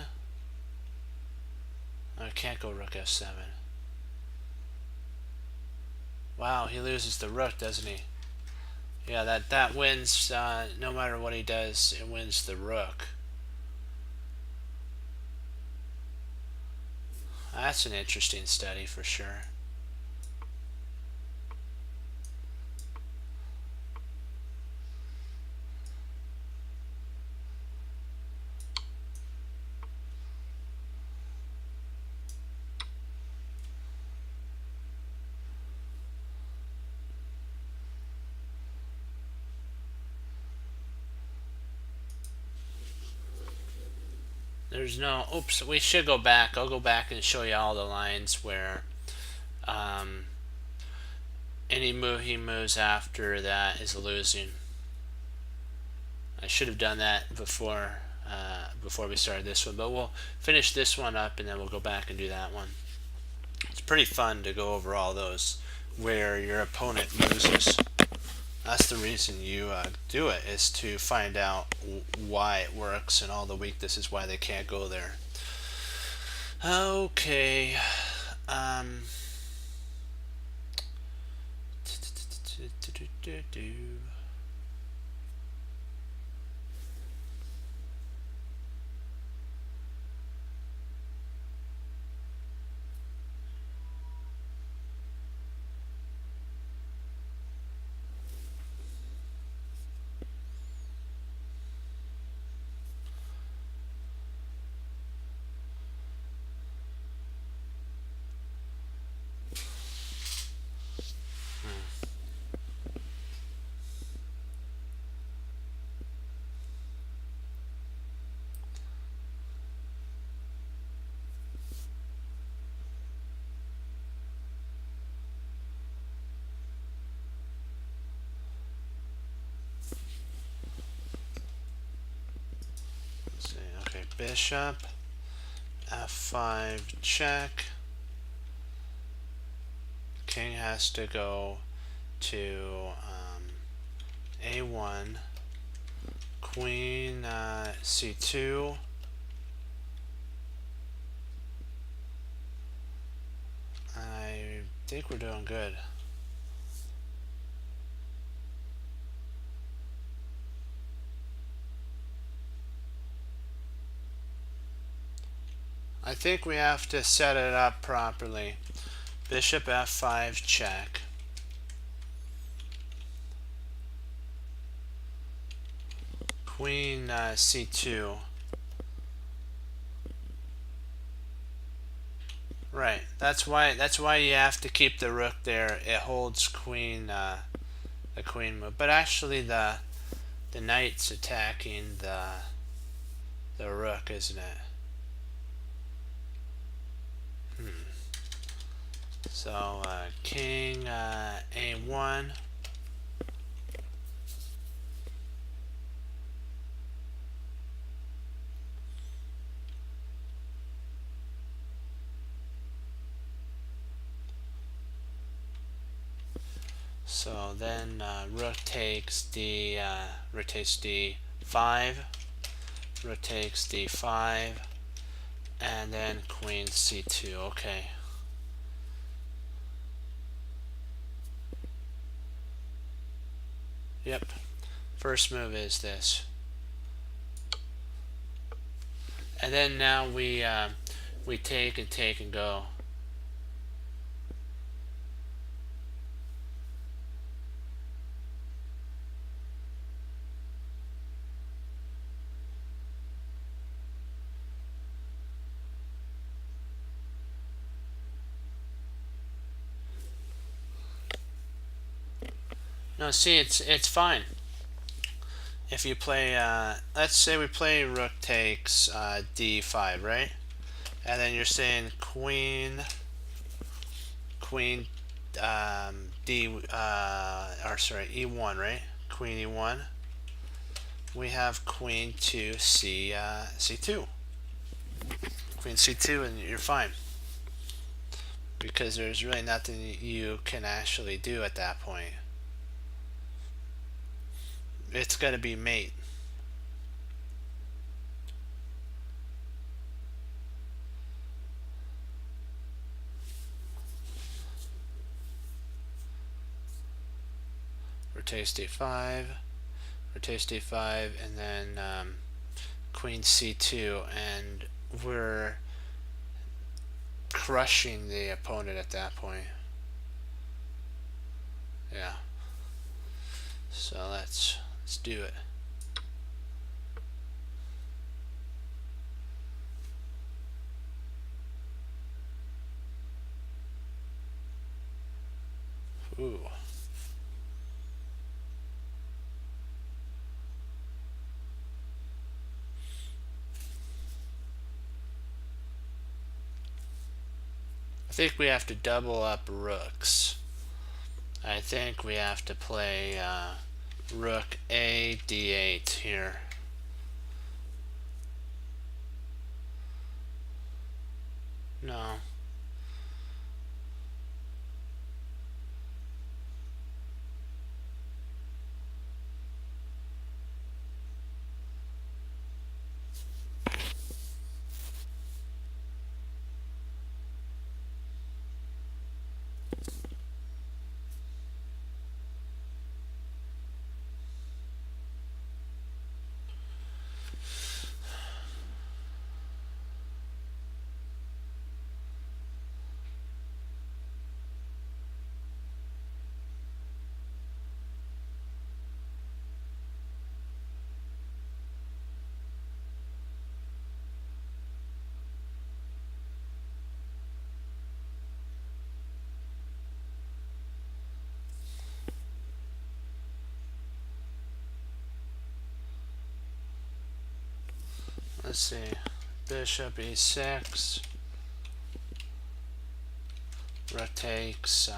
[SPEAKER 1] I can't go rook f7. Wow, he loses the rook, doesn't he? Yeah, that wins, no matter what he does, it wins the rook. That's an interesting study for sure. There's no, oops, we should go back. I'll go back and show you all the lines where any move he moves after that is losing. I should have done that before we started this one, but we'll finish this one up and then we'll go back and do that one. It's pretty fun to go over all those where your opponent loses. That's the reason you do it, is to find out why it works and all the weaknesses, why they can't go there. Okay. Okay, bishop, f5 check. King has to go to a1, queen c2, I think we're doing good. I think we have to set it up properly. Bishop f5 check. Queen c2. Right. That's why you have to keep the rook there. It holds queen the queen move. But actually the knight's attacking the rook, isn't it? So king a1. So then rook takes d5. rook takes d5, and then queen c2. Okay. Yep. First move is this. And then now we take and go. No, see, it's fine. If you play, let's say we play rook takes d5, right? And then you're saying queen d or sorry, e1, right? Queen e1. We have queen to c2. Queen c2, and you're fine, because there's really nothing you can actually do at that point. It's got to be mate. Rotate d5, rotate d5, and then queen c2, and we're crushing the opponent at that point. Yeah. So let's do it. Ooh. I think we have to double up rooks. I think we have to play rook a d8 here. No. Let's see. Bishop e6. Rook takes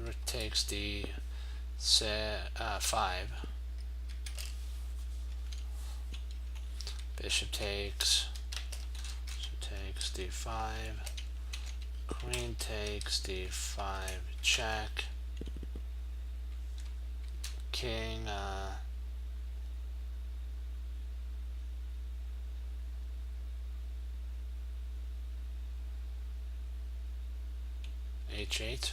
[SPEAKER 1] rook takes d5. Bishop takes. Bishop takes d5. Queen takes d5. Check. King. h8.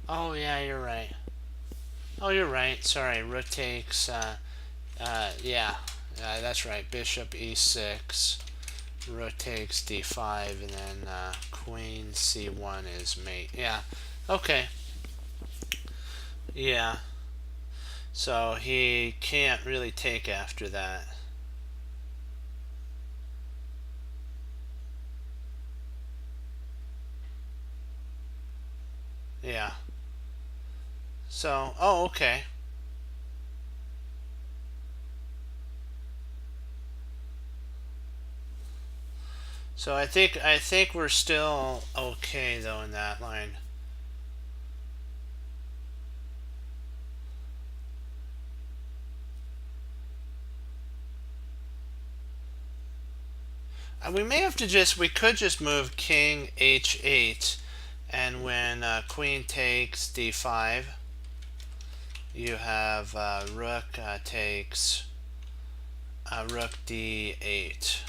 [SPEAKER 1] Oh yeah, you're right. Oh, you're right. Sorry, rook takes. Yeah, that's right. Bishop e6. Rook takes d5, and then queen c1 is mate. Yeah. Okay. Yeah. So he can't really take after that. Yeah. So, oh, okay. So I think we're still okay though in that line. We may have to we could just move king h8, and when queen takes d5, you have rook takes rook d8.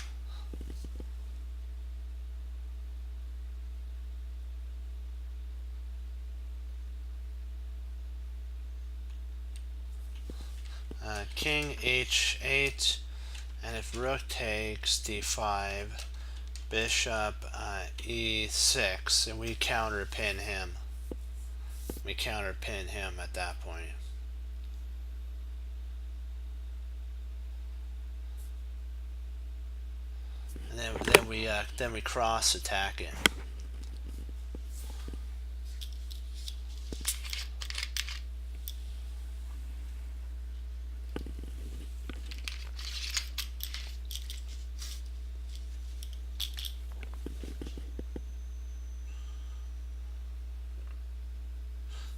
[SPEAKER 1] King h8, and if rook takes d5, bishop e6, and we counterpin him. We counterpin him at that point. And then we cross attack it.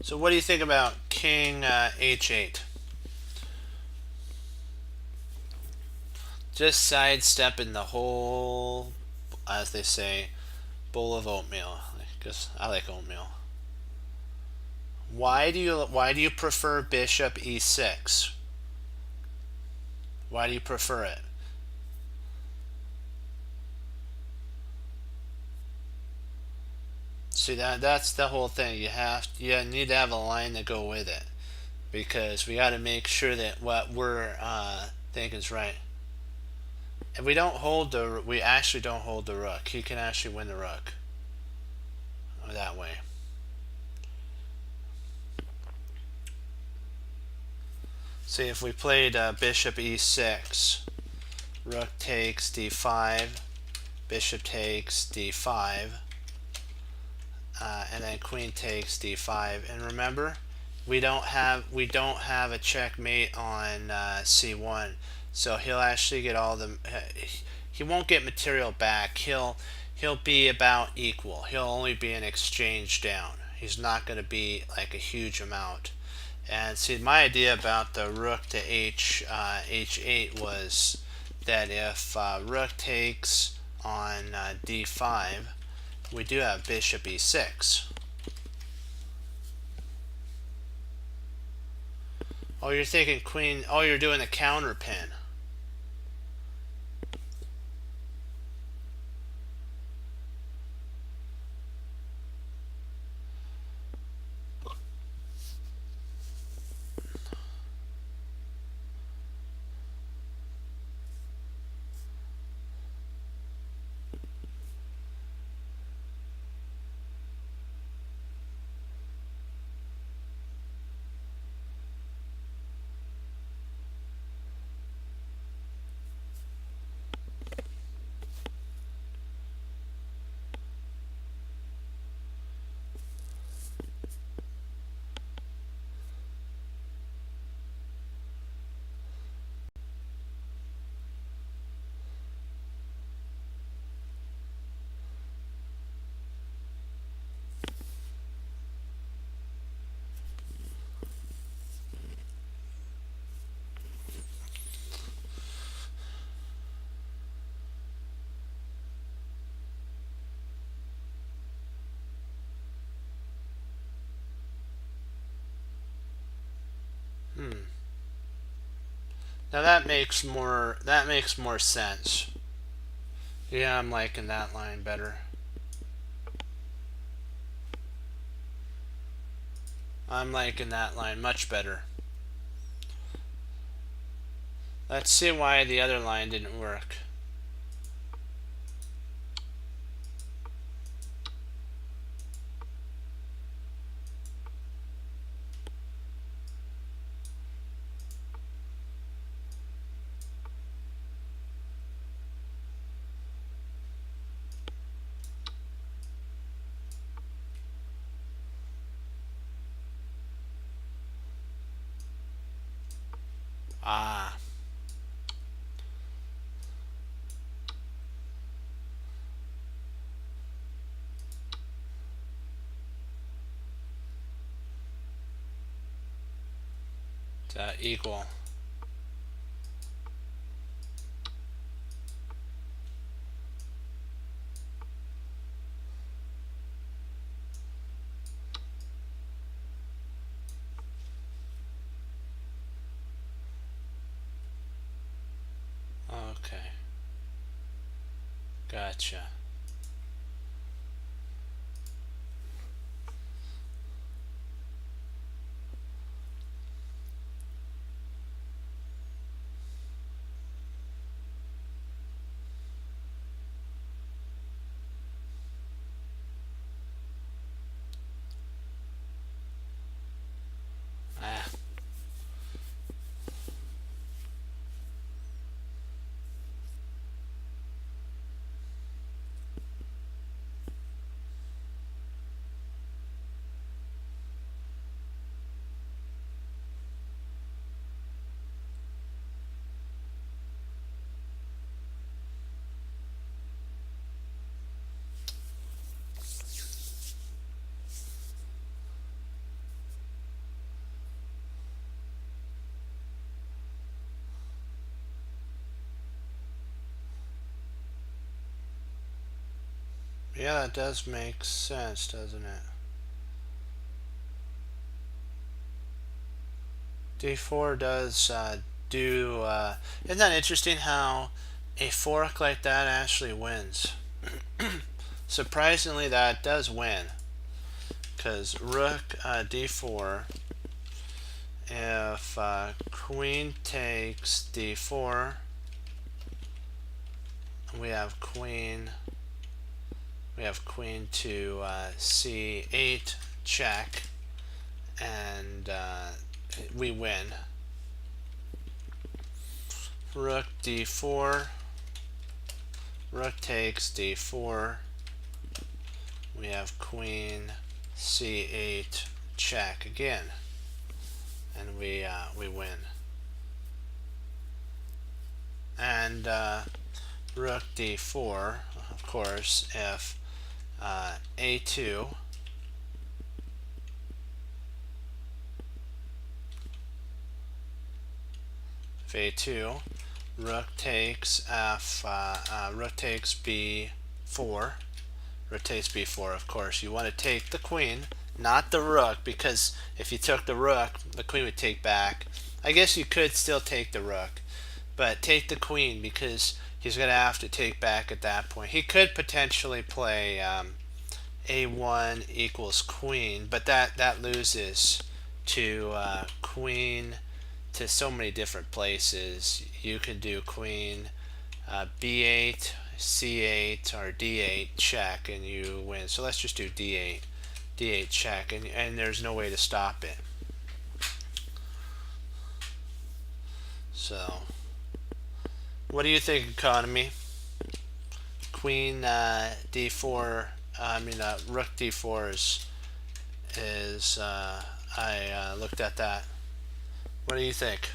[SPEAKER 1] So what do you think about king h8? Just sidestepping the whole, as they say, bowl of oatmeal, because I like oatmeal. Why do you prefer bishop e6? Why do you prefer it? See, that's the whole thing. You need to have a line to go with it, because we got to make sure that what we're thinking is right. If we actually don't hold the rook. He can actually win the rook that way. See, if we played bishop e6, rook takes d5, bishop takes d5, and then queen takes d5. And remember, we don't have a checkmate on c1, so he'll actually get all the. He won't get material back. He'll be about equal. He'll only be an exchange down. He's not going to be like a huge amount. And see, my idea about the rook to h8 was that if rook takes on d5, we do have bishop e6. Oh, you're thinking queen. Oh, you're doing a counter pin. Now that makes more sense. Yeah, I'm liking that line better. I'm liking that line much better. Let's see why the other line didn't work. Ah. Equal. Gotcha. Ah. Yeah, that does make sense, doesn't it? D4 does do. Isn't that interesting how a fork like that actually wins? Surprisingly, that does win. Because rook d4, if queen takes d4, we have queen to c8 check, and we win. Rook d4, rook takes d4, we have queen c8 check again, and we win. And rook d4, of course, if a2, if a2, rook takes rook takes b4, rook takes b4. Of course, you want to take the queen, not the rook, because if you took the rook, the queen would take back. I guess you could still take the rook, but take the queen because he's going to have to take back at that point. He could potentially play a1 equals queen, but that loses to queen to so many different places. You could do queen b8, c8, or d8 check, and you win. So let's just do d8 check, and there's no way to stop it. So what do you think, economy? Queen d4, rook d4 is I looked at that. What do you think?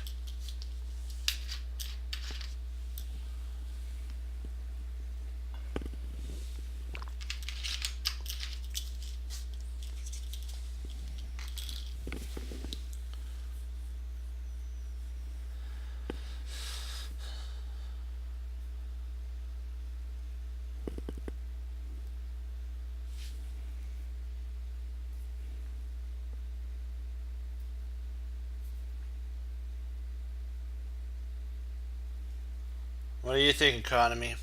[SPEAKER 1] What do you think, economy?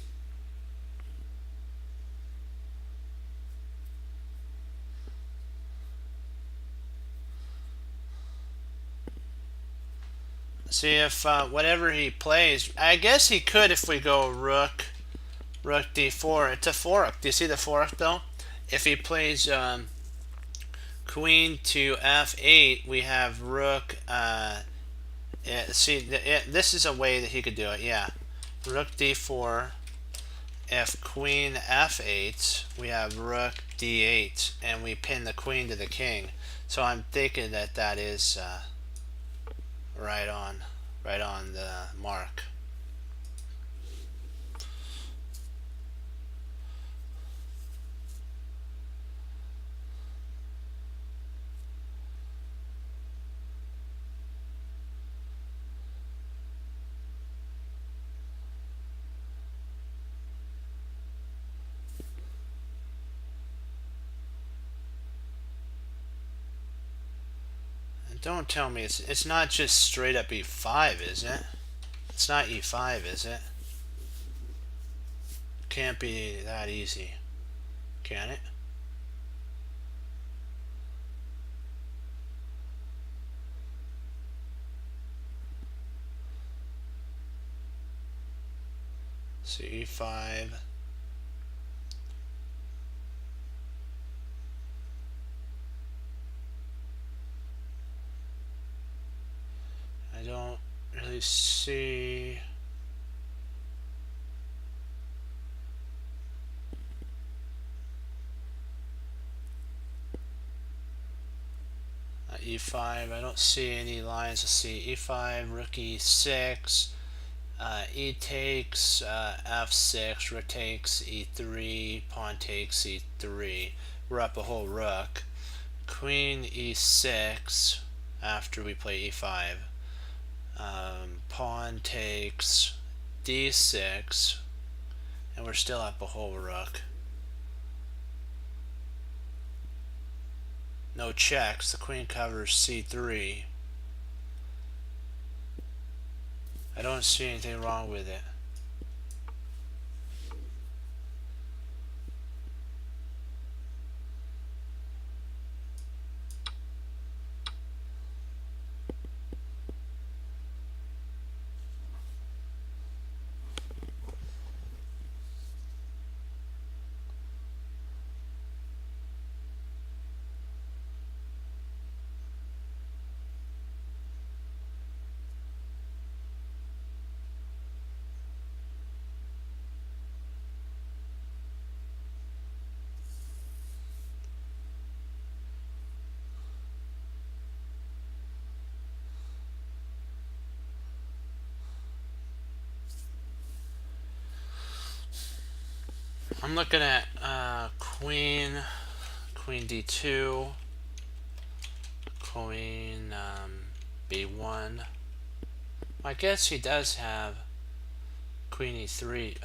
[SPEAKER 1] See if whatever he plays, I guess he could if we go rook d4. It's a fork. Do you see the fork though? If he plays queen to f8, we have rook. See, this is a way that he could do it. Yeah, rook d4. If queen f8, we have rook d8, and we pin the queen to the king. So I'm thinking that is right on the mark. And don't tell me it's not just straight up e5, is it? It's not e5, is it? can't be that easy, can it? So e5. I don't really see. E5, I don't see any lines. Let's see, e5, rook e6, e takes, f6, rook takes, e3, pawn takes, e3. We're up a whole rook. Queen e6 after we play e5. Pawn takes d6, and we're still up a whole rook. No checks. The queen covers c3. I don't see anything wrong with it. I'm looking at queen d2, queen b1. I guess he does have queen e3.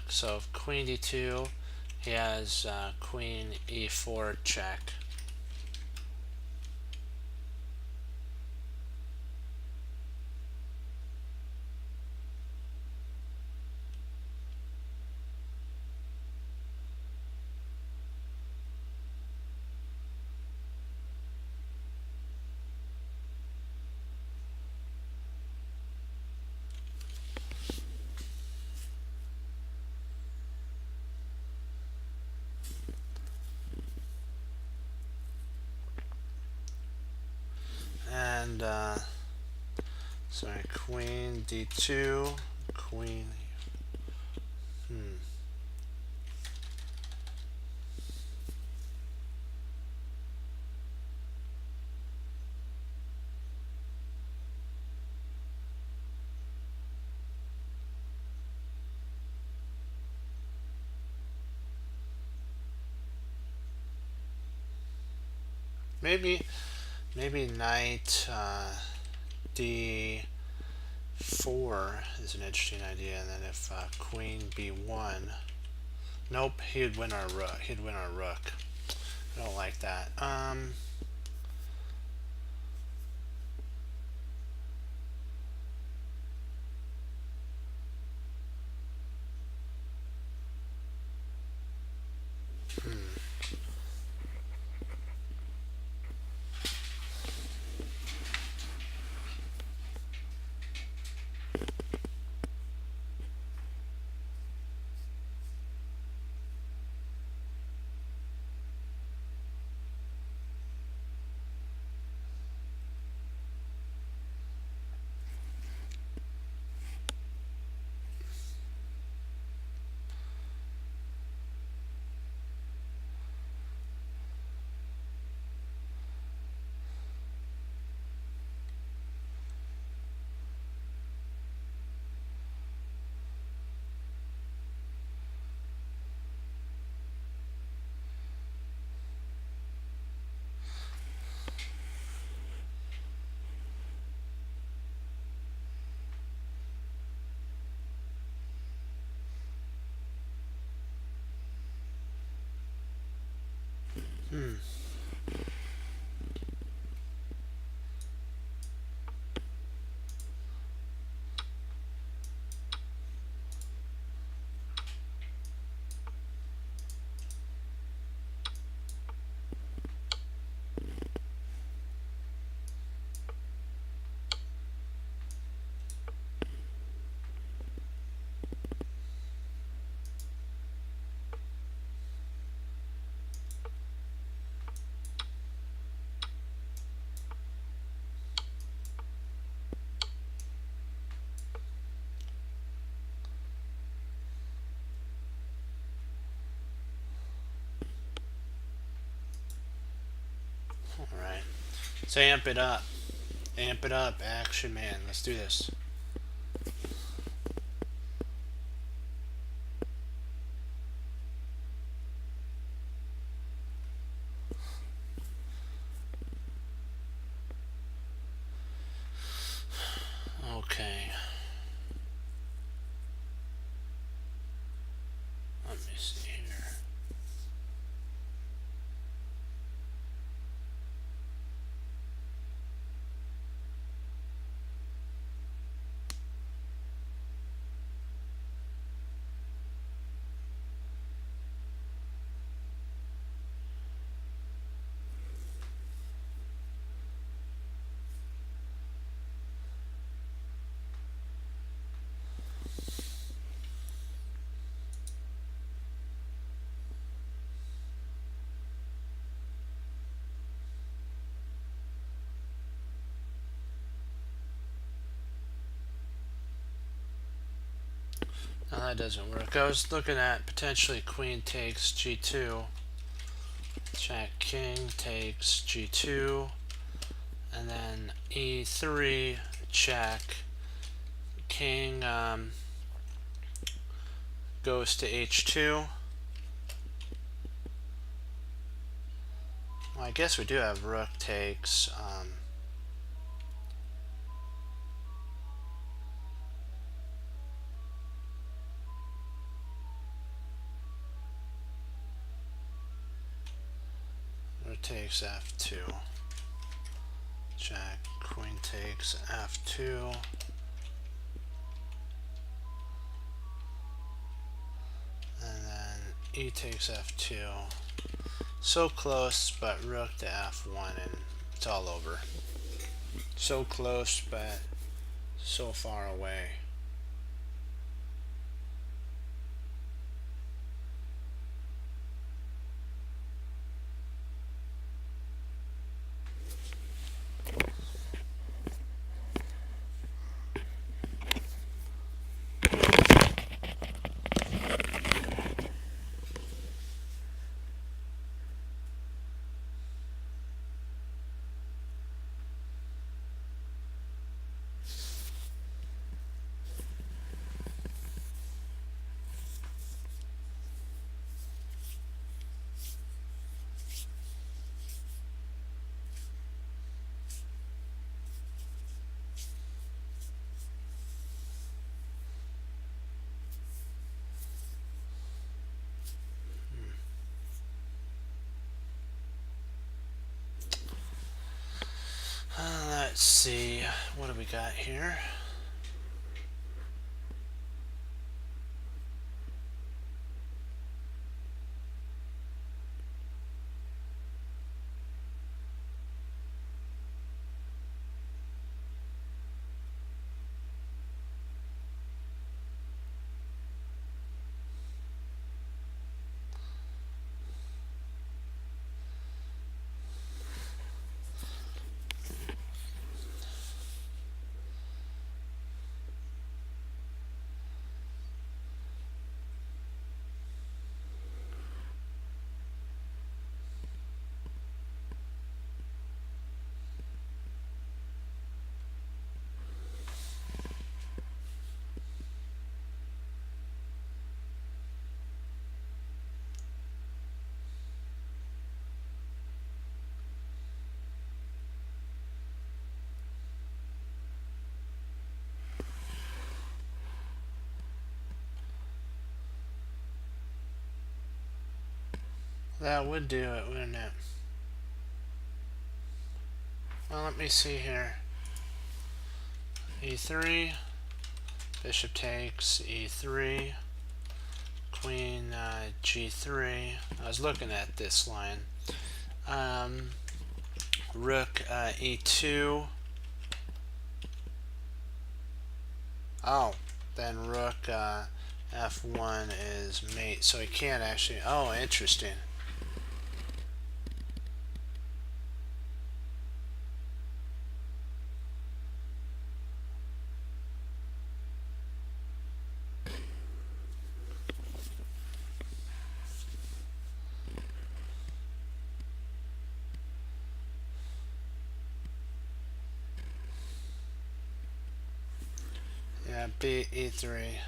[SPEAKER 1] So queen d2, he has queen e4 check. And sorry, queen d2, queen. Maybe knight d4 is an interesting idea, and then if queen b1, nope, he'd win our rook. I don't like that. Alright. So amp it up. Amp it up, action man. Let's do this. Okay. Let me see here. No, that doesn't work. I was looking at potentially queen takes g2, check, king takes g2, and then e3, check, king goes to h2. Well, I guess we do have rook takes. Rook takes f2. Check, queen takes f2. And then e takes f2. So close, but rook to f1 and it's all over. So close, but so far away. Let's see, what do we got here? That would do it, wouldn't it? Well, let me see here. e3, bishop takes, e3, queen g3. I was looking at this line. Rook e2. Oh, then rook f1 is mate, so he can't actually. Oh, interesting. grab B, E3.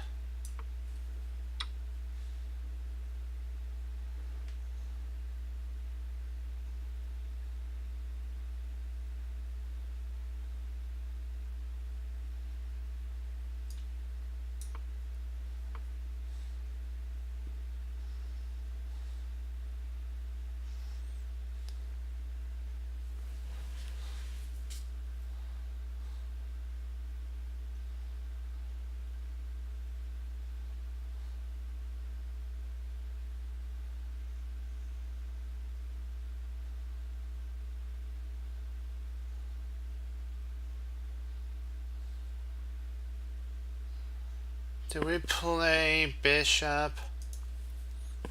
[SPEAKER 1] Do we play bishop?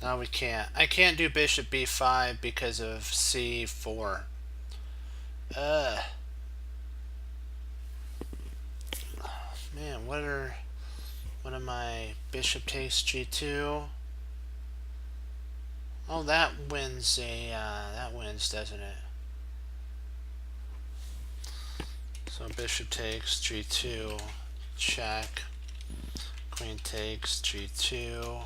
[SPEAKER 1] No, we can't. I can't do bishop b5 because of c4. Ugh. Man, what am I? Bishop takes g2. Oh, that wins, doesn't it? So bishop takes g2, check. Queen takes g2.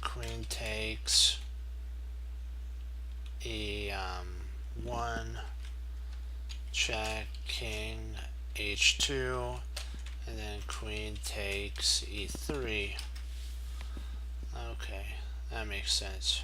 [SPEAKER 1] Queen takes e1, check, king h2, and then queen takes e3. Okay, that makes sense.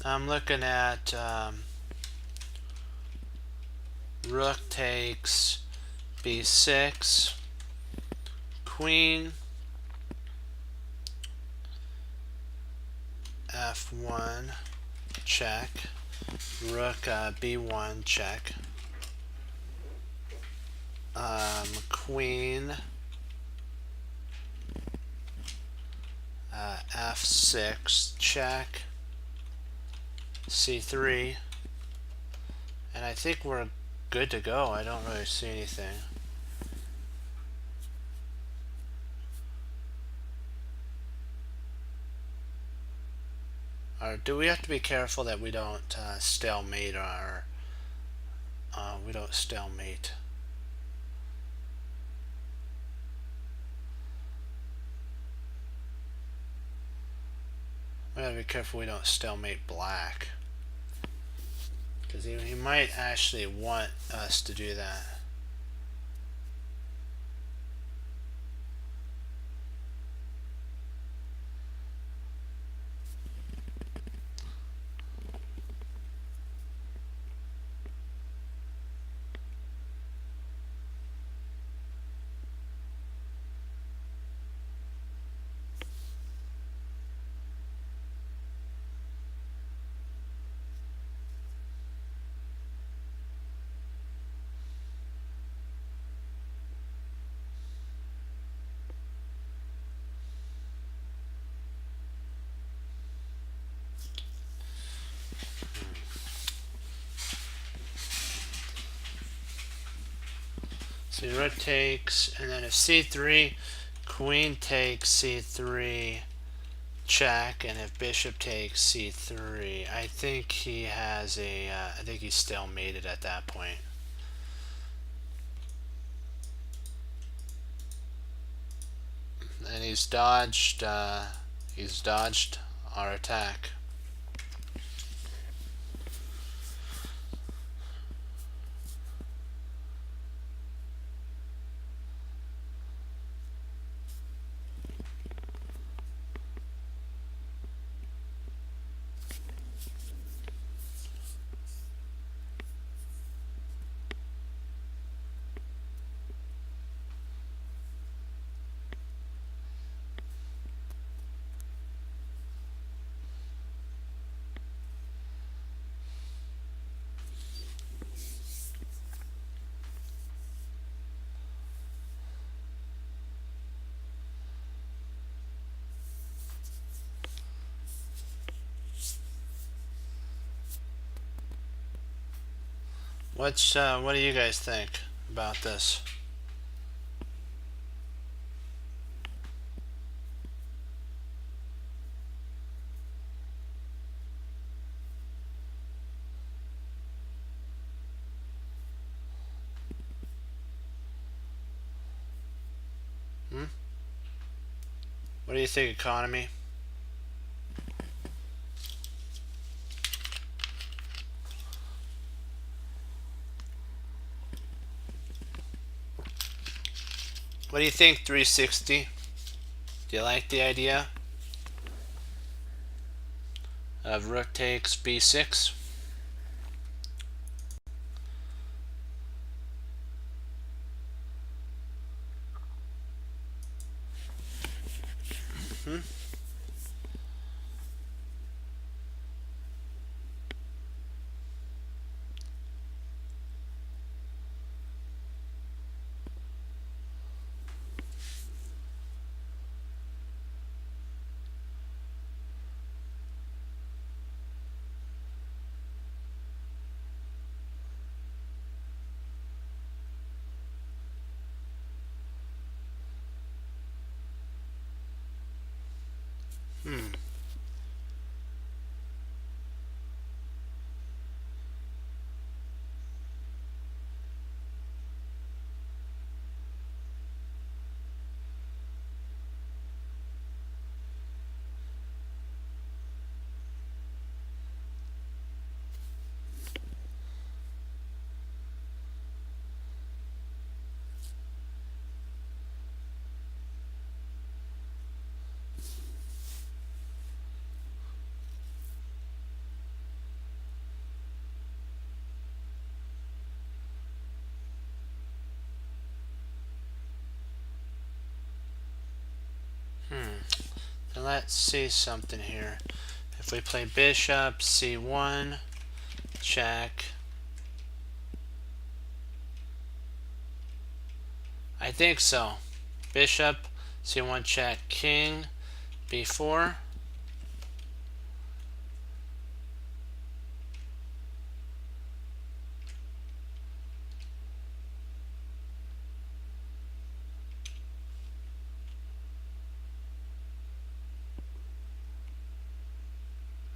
[SPEAKER 1] I'm looking at rook takes b6, queen f1, check, rook b1, check, queen f6, check, c3, and I think we're good to go. I don't really see anything. Or do we have to be careful that we don't stalemate our we don't stalemate? We gotta be careful we don't stalemate black, because he might actually want us to do that. So rook takes, and then if c3, queen takes c3, check, and if bishop takes c3, I think he has a, I think he's stalemated at that point. And he's dodged our attack. What do you guys think about this? Hmm? What do you think, economy? What do you think, 360? Do you like the idea of rook takes b6? Hmm? Hmm. Then let's see something here. If we play bishop c1, check. I think so. Bishop c1 check, king b4.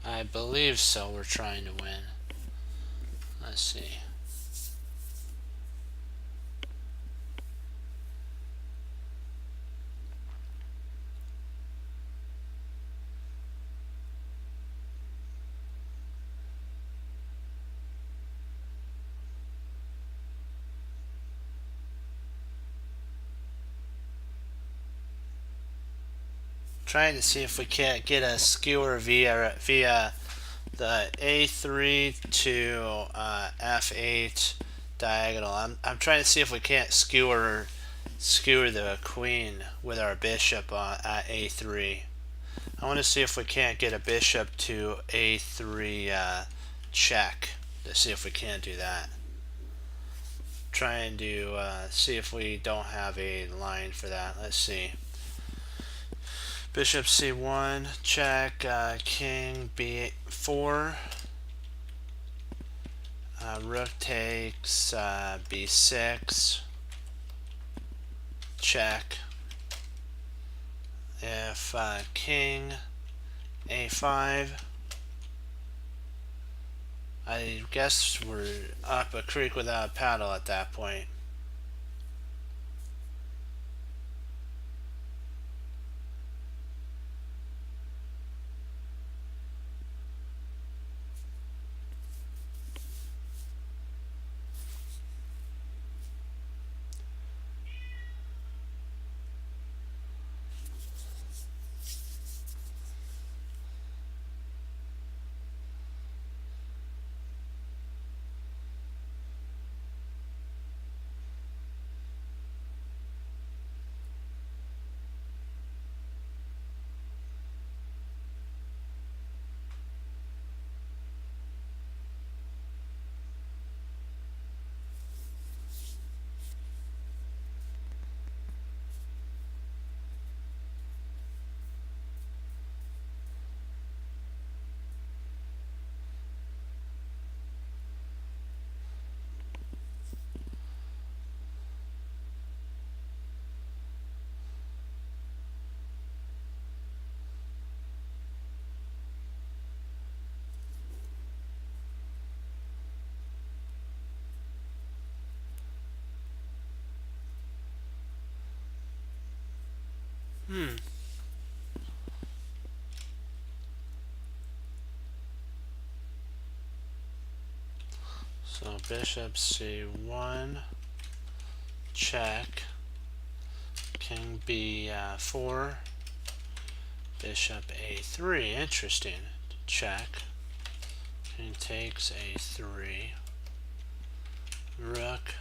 [SPEAKER 1] I believe so. We're trying to win. Let's see. Trying to see if we can't get a skewer via the a3 to f8 diagonal. I'm trying to see if we can't skewer the queen with our bishop at a3. I want to see if we can't get a bishop to a3 check. To see if we can do that. Trying to see if we don't have a line for that. Let's see. Bishop c1 check, king b4, rook takes b6 check. If king a5, I guess we're up a creek without a paddle at that point. So bishop c1, check, king b4, bishop a3, interesting, check, king takes a3, rook,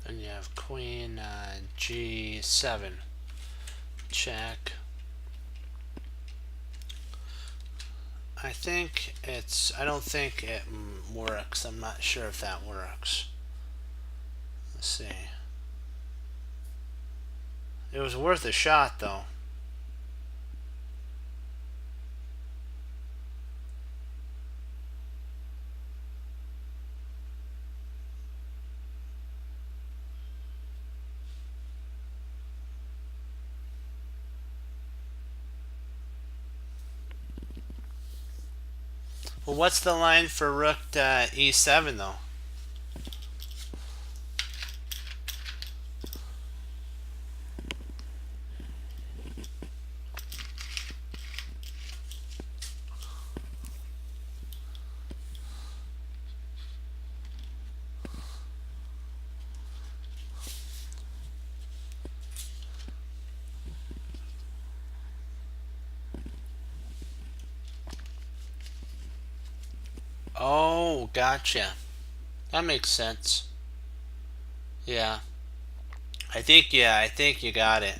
[SPEAKER 1] and you have queen g7, check. I don't think it works. I'm not sure if that works. Let's see. It was worth a shot though. Well, what's the line for rook e7 though? Oh, gotcha. That makes sense. Yeah. I think you got it.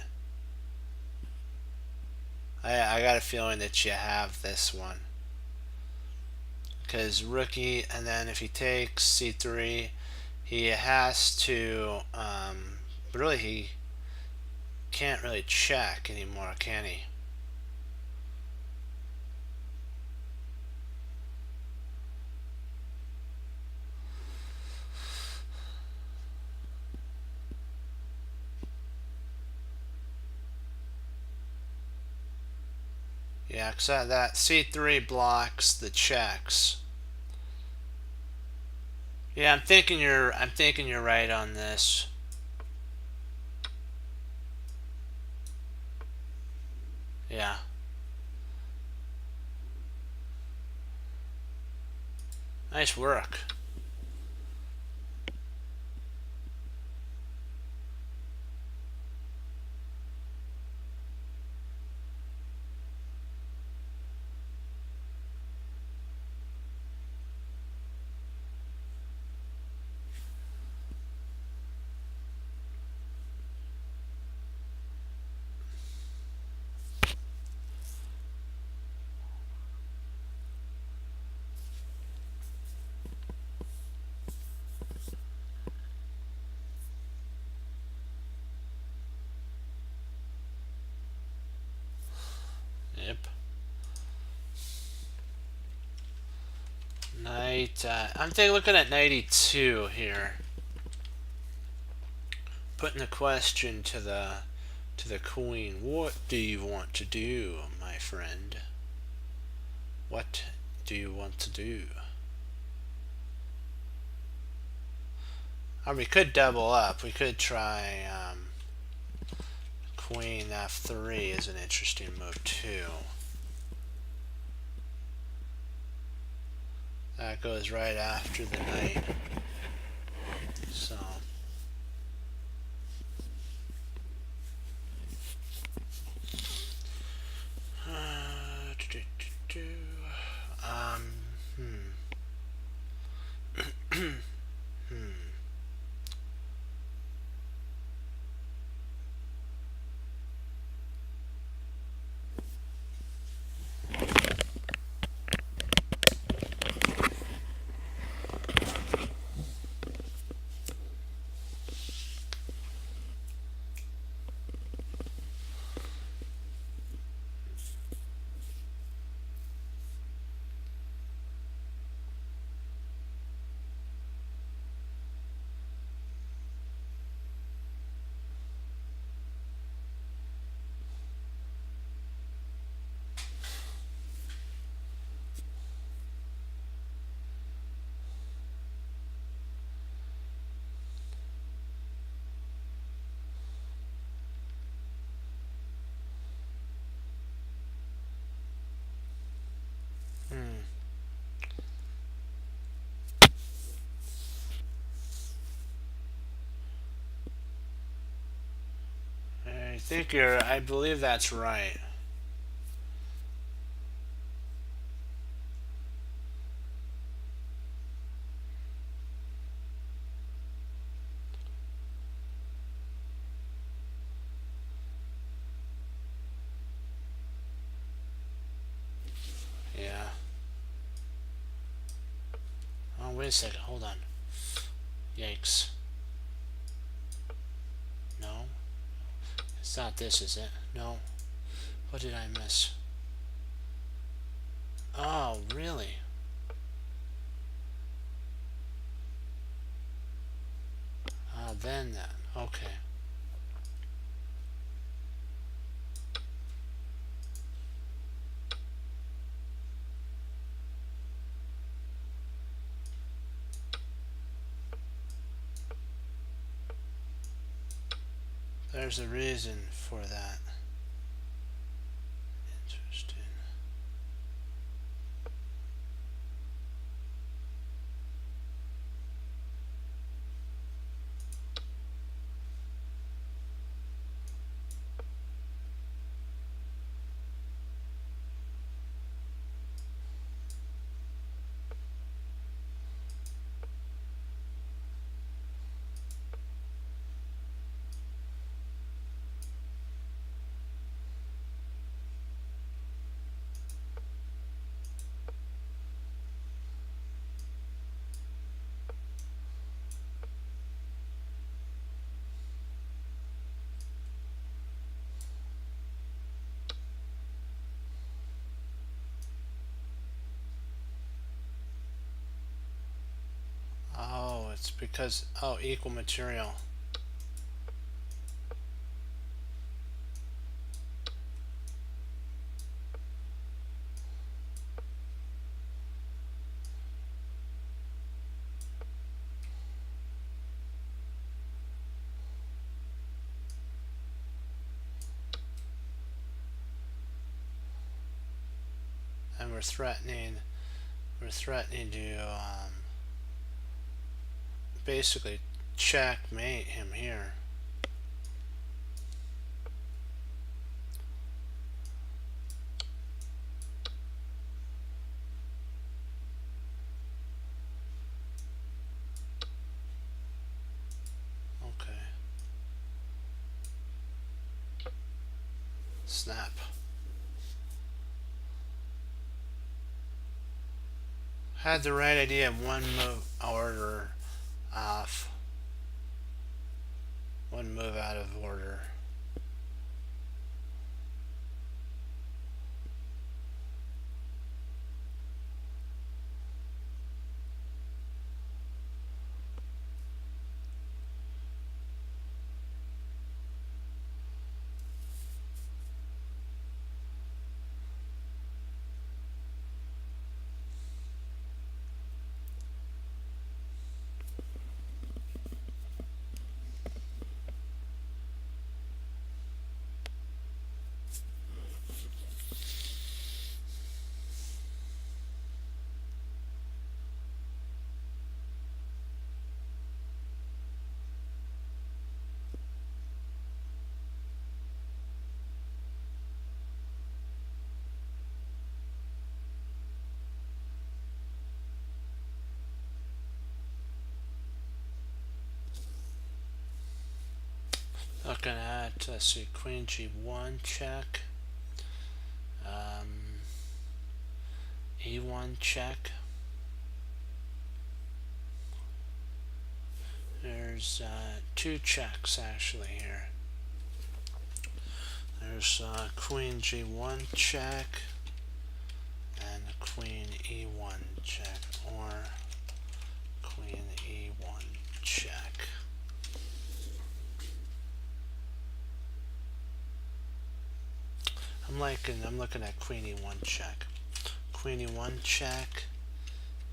[SPEAKER 1] I got a feeling that you have this one. Because rookie, and then if he takes c3, he has to, but really he can't really check anymore, can he? Yeah, because that c3 blocks the checks. Yeah, I'm thinking you're right on this. Yeah. Nice work. Yep. Knight. I'm looking at knight e2 here. Putting the question to the queen. What do you want to do, my friend? What do you want to do? Or we could double up. We could try queen f3 is an interesting move too. That goes right after the knight. So I believe that's right. Yeah. Oh, wait a second. Hold on. Yikes. No. It's not this, is it? No. What did I miss? Oh, really? Then that. Okay. There's a reason for that. Interesting. Oh, it's because, oh, equal material. And we're threatening to basically checkmate him here. Okay. Snap. Had the right idea. One move order off. One move out of order. Looking at, let's see, Queen G1 check. E1 check. There's two checks actually here. There's Queen G1 check and Queen E1 check, or Queen E1 check. I'm looking at Queen E1 check. Queen E1 check,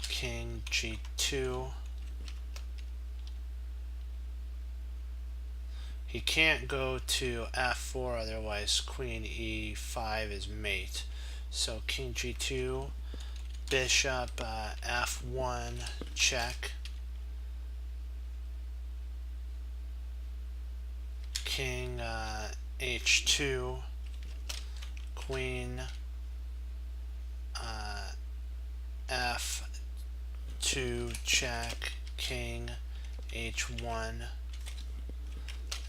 [SPEAKER 1] King G2. He can't go to F4, otherwise Queen E5 is mate. So King G2, Bishop F1 check, King h2, queen f2 check, king h1,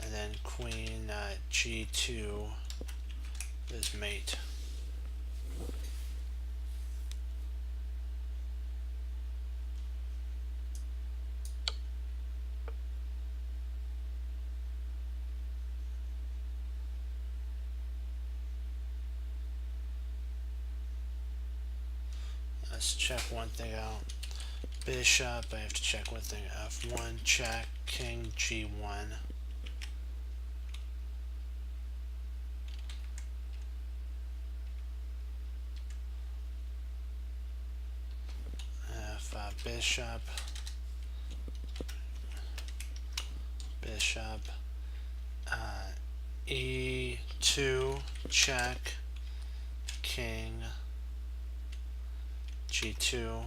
[SPEAKER 1] and then queen g2 is mate. Let's check one thing out. Bishop, I have to check one thing. F1 check, king G1. Bishop, bishop, E2 check, king G2.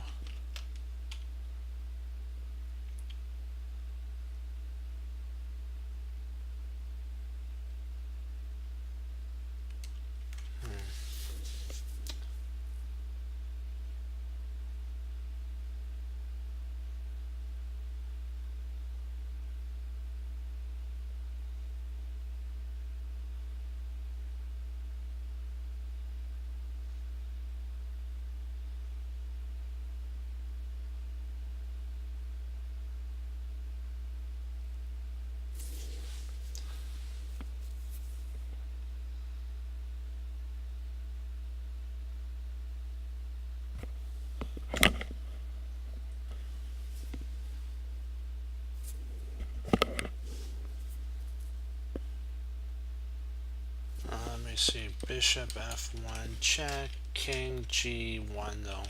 [SPEAKER 1] Let me see. Bishop F1 check, king G1 though.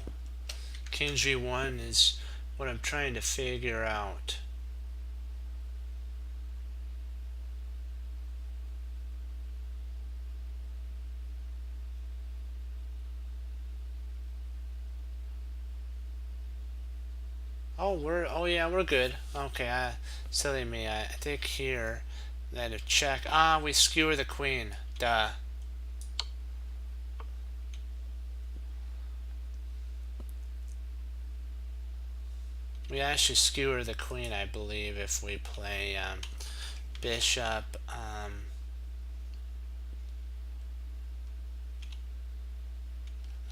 [SPEAKER 1] King G1 is what I'm trying to figure out. Oh, we're good. Okay, silly me. I think here that if check, we skewer the queen. Duh. We actually skewer the queen, I believe, if we play bishop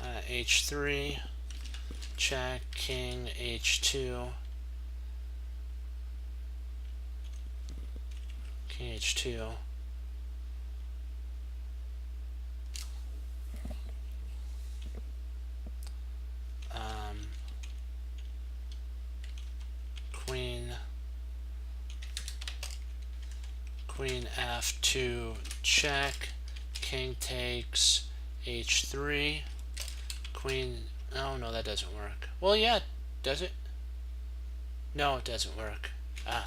[SPEAKER 1] h3 check, king h2, king h2. Queen f2 check, king takes h3, queen. Oh no, that doesn't work. Well, yeah, does it? No, it doesn't work. I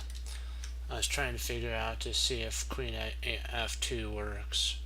[SPEAKER 1] was trying to figure out to see if queen f2 works.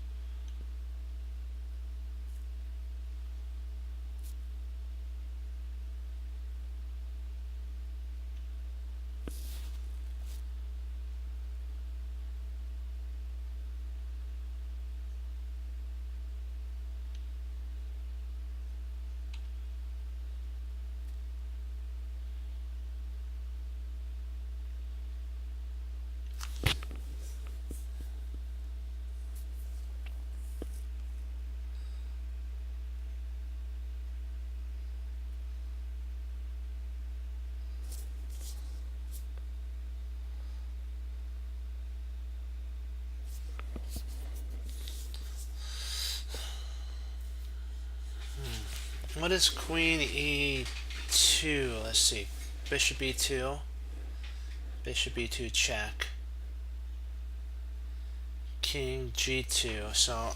[SPEAKER 1] What is queen e2? Let's see. Bishop e2. Bishop e2 check. King g2. So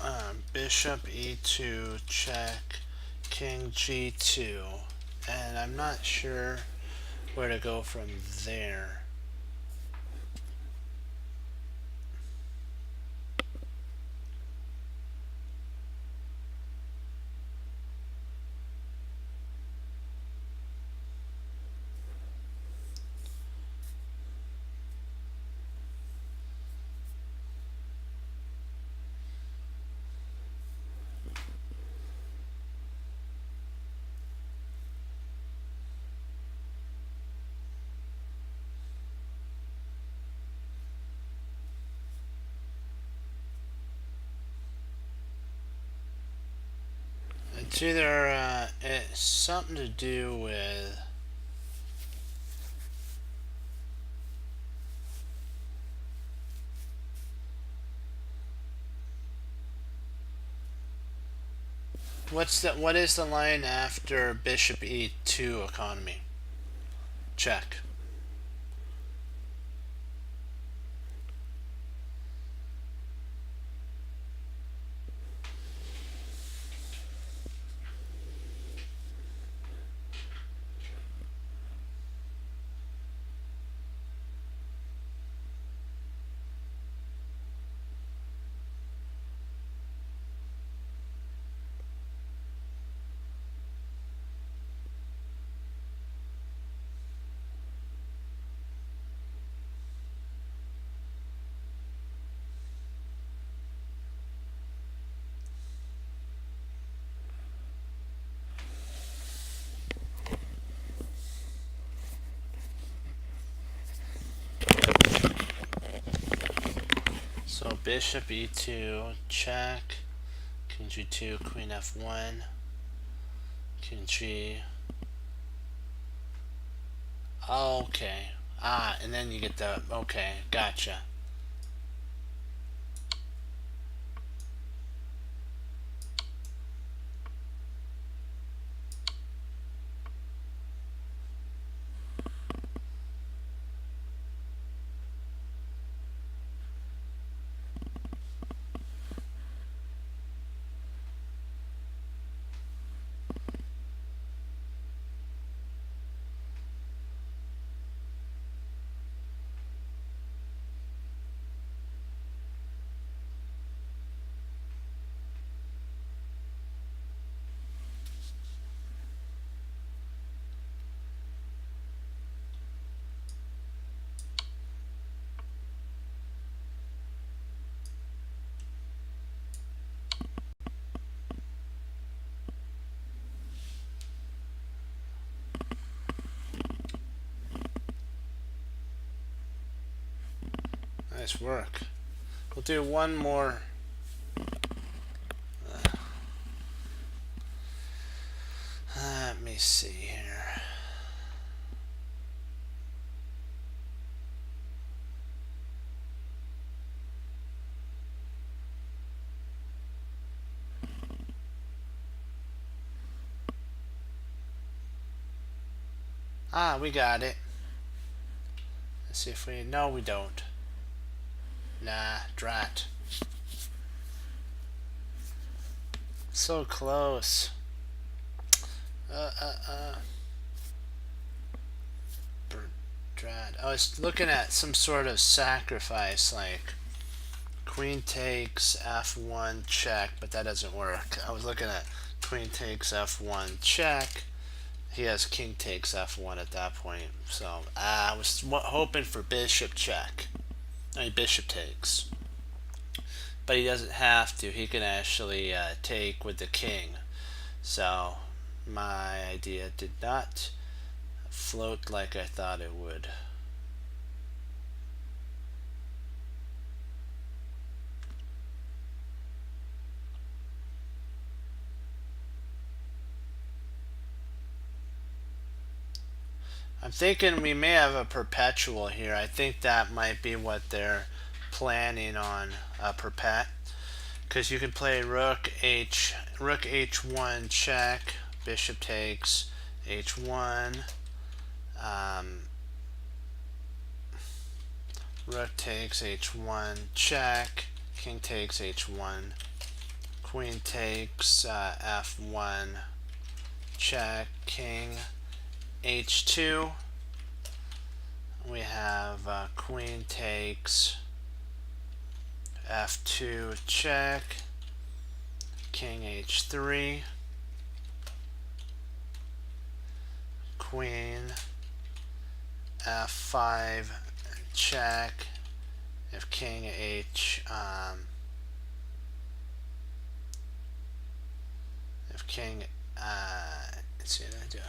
[SPEAKER 1] bishop e2 check. King g2. And I'm not sure where to go from there. It's either it's something to do with what is the line after bishop e2 economy? Check. So bishop e2, check, king g2, queen f1, king g. Okay. And then you get the, okay, gotcha. Nice work. We'll do one more. Let me see here. We got it. Let's see if we, no we don't. Nah, drat. So close. Drat. I was looking at some sort of sacrifice, like queen takes f1 check, but that doesn't work. I was looking at queen takes f1 check. He has king takes f1 at that point. So I was hoping for bishop check. I mean bishop takes. But he doesn't have to. He can actually take with the king. So my idea did not float like I thought it would. I'm thinking we may have a perpetual here. I think that might be what they're planning on, a perpet. Because you can play rook h1 check, bishop takes h1, rook takes h1 check, king takes h1, queen takes f1 check, king h2. We have queen takes f2 check, king h3, queen f5 check, if king h if king let's see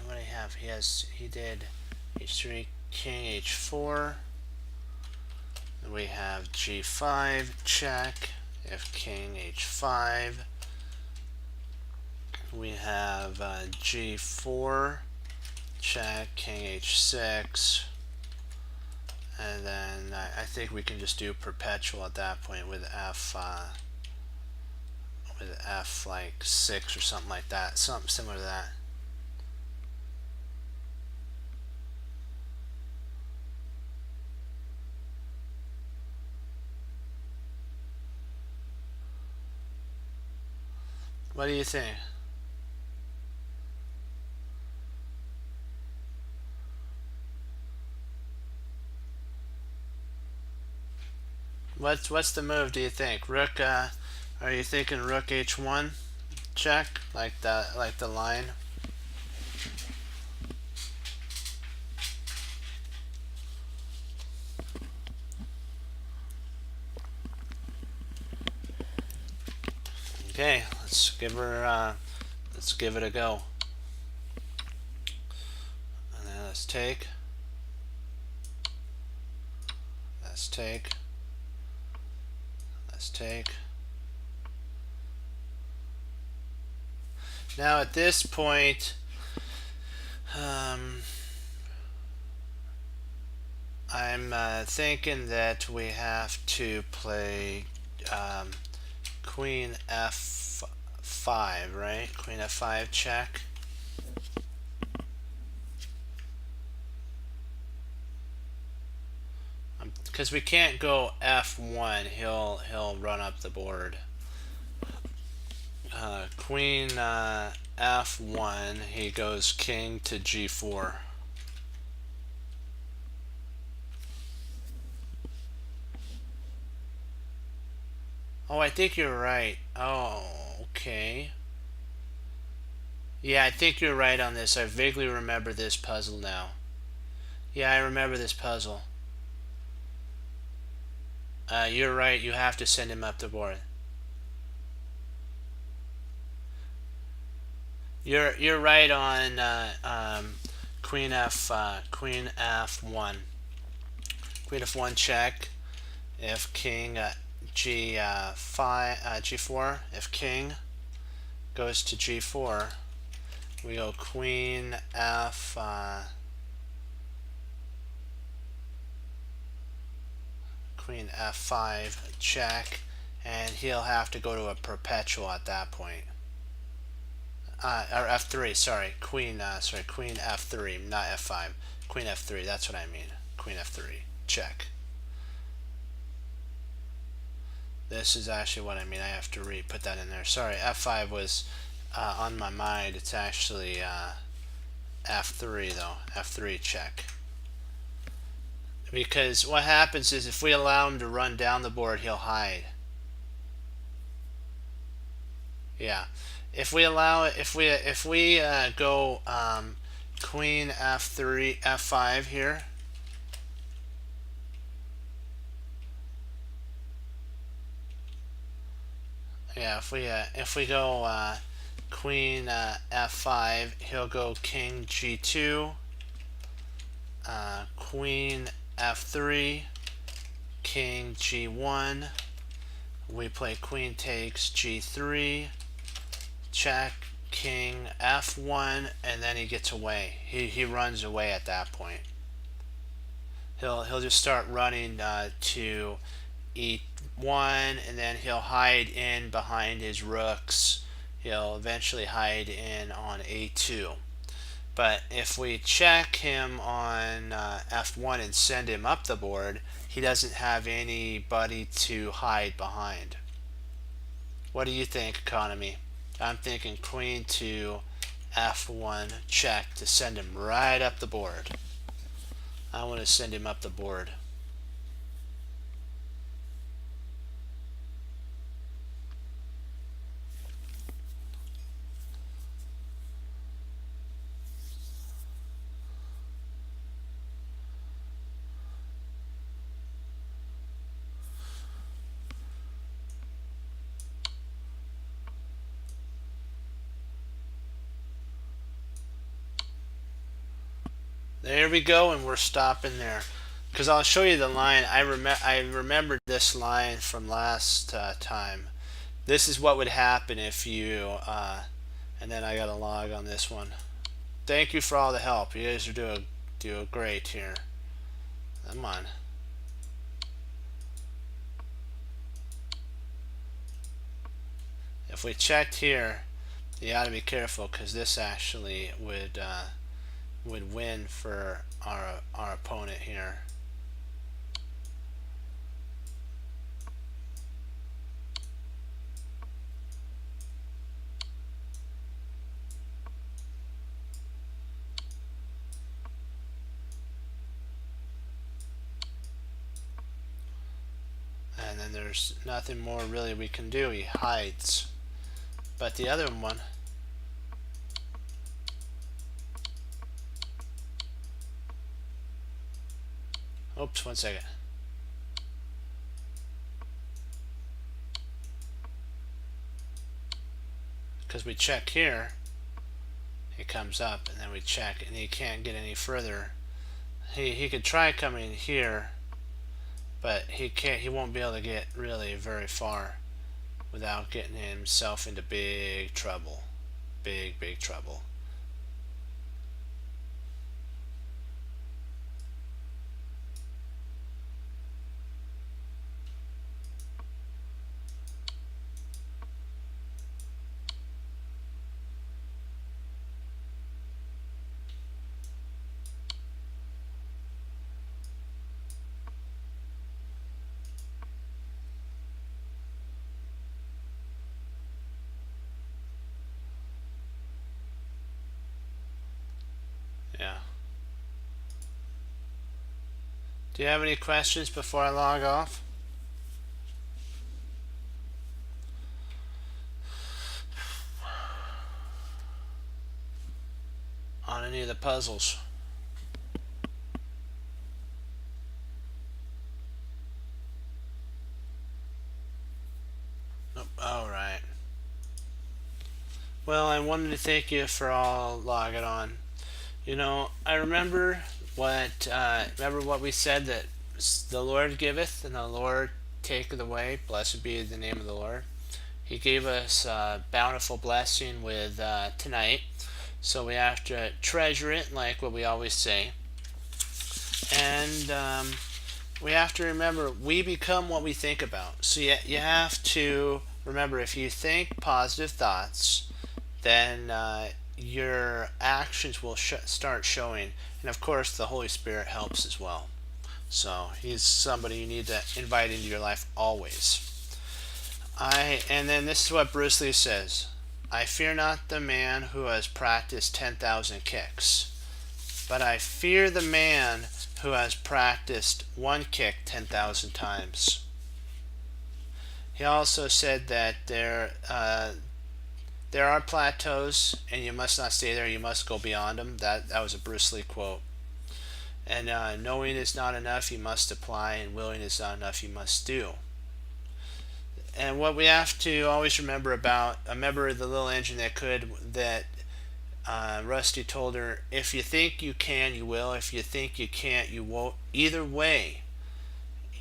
[SPEAKER 1] what I have. He did h3, king h4. We have g5 check, if king h5. we have g4, check, king h6, and then I think we can just do perpetual at that point with f like 6 or something like that, something similar to that. What do you think? What's the move, do you think? Rook, are you thinking rook h1 check, like the line? Okay, let's give it a go. And then let's take. Let's take. Let's take. Now at this point, I'm thinking that we have to play queen f5, right? Queen f5 check. Because we can't go f1, he'll run up the board. Queen f1, he goes king to g4. Oh, I think you're right. Oh, okay. Yeah, I think you're right on this. I vaguely remember this puzzle now. Yeah, I remember this puzzle. You're right. You have to send him up the board. You're right on queen f1. Queen f1 check. If king g4. If king goes to g4, we go queen queen f5 check, and he'll have to go to a perpetual at that point. Or f3, sorry, queen f3, not f5, queen f3, that's what I mean, queen f3 check. This is actually what I mean. I have to put that in there. Sorry, f5 was on my mind. It's actually f3 though, f3 check. Because what happens is if we allow him to run down the board, he'll hide. Yeah, if we allow it, if we go queen f3 f5 here. Yeah, if we go queen f5, he'll go king g2, queen f3, king g1. We play queen takes g3, check, king f1, and then he gets away. He runs away at that point. He'll just start running to e1, and then he'll hide in behind his rooks. He'll eventually hide in on a2. But if we check him on f1 and send him up the board, he doesn't have anybody to hide behind. What do you think, Economy? I'm thinking queen to f1 check to send him right up the board. I want to send him up the board. There we go, and we're stopping there. Because I'll show you the line. I remembered this line from last time. This is what would happen if you and then I got to log on this one. Thank you for all the help. You guys are doing great here. Come on. If we checked here, you got to be careful because this actually would win for our opponent here. And then there's nothing more really we can do. He hides. But the other one, oops, 1 second. Because we check here, it comes up, and then we check, and he can't get any further. He could try coming here, but he can't. He won't be able to get really very far without getting himself into big trouble. Big trouble. Yeah. Do you have any questions before I log off? On any of the puzzles? Nope. All right. Well, I wanted to thank you for all logging on. You know, I remember what we said, that the Lord giveth and the Lord taketh away. Blessed be the name of the Lord. He gave us a bountiful blessing with tonight, so we have to treasure it, like what we always say. And we have to remember, we become what we think about. So you have to remember, if you think positive thoughts, then your actions will start showing. And of course, the Holy Spirit helps as well. So he's somebody you need to invite into your life always. And then this is what Bruce Lee says: I fear not the man who has practiced 10,000 kicks, but I fear the man who has practiced one kick 10,000 times. He also said that there are plateaus, and you must not stay there. You must go beyond them. That was a Bruce Lee quote. And knowing is not enough, you must apply, and willing is not enough, you must do. And what we have to always remember about a member of the Little Engine that Rusty told her, if you think you can, you will. If you think you can't, you won't. Either way,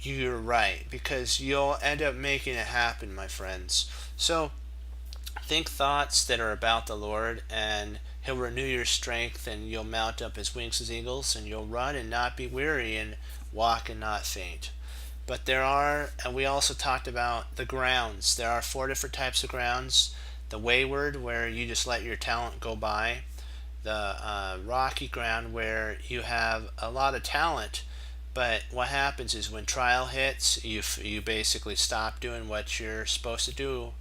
[SPEAKER 1] you're right, because you'll end up making it happen, my friends. So think thoughts that are about the Lord, and he'll renew your strength, and you'll mount up as wings as eagles, and you'll run and not be weary, and walk and not faint. But and we also talked about the grounds. There are 4 different types of grounds. The wayward, where you just let your talent go by. The rocky ground, where you have a lot of talent, but what happens is when trial hits, you basically stop doing what you're supposed to do.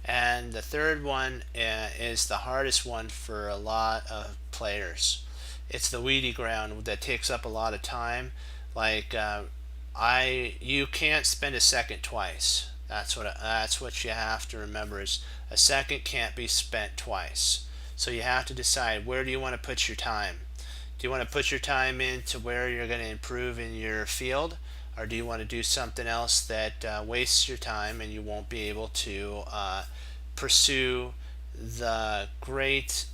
[SPEAKER 1] And the third one is the hardest one for a lot of players. It's the weedy ground that takes up a lot of time. Like you can't spend a second twice. That's what you have to remember, is a second can't be spent twice. So you have to decide, where do you want to put your time? Do you want to put your time into where you're going to improve in your field, or do you want to do something else that wastes your time and you won't be able to pursue the great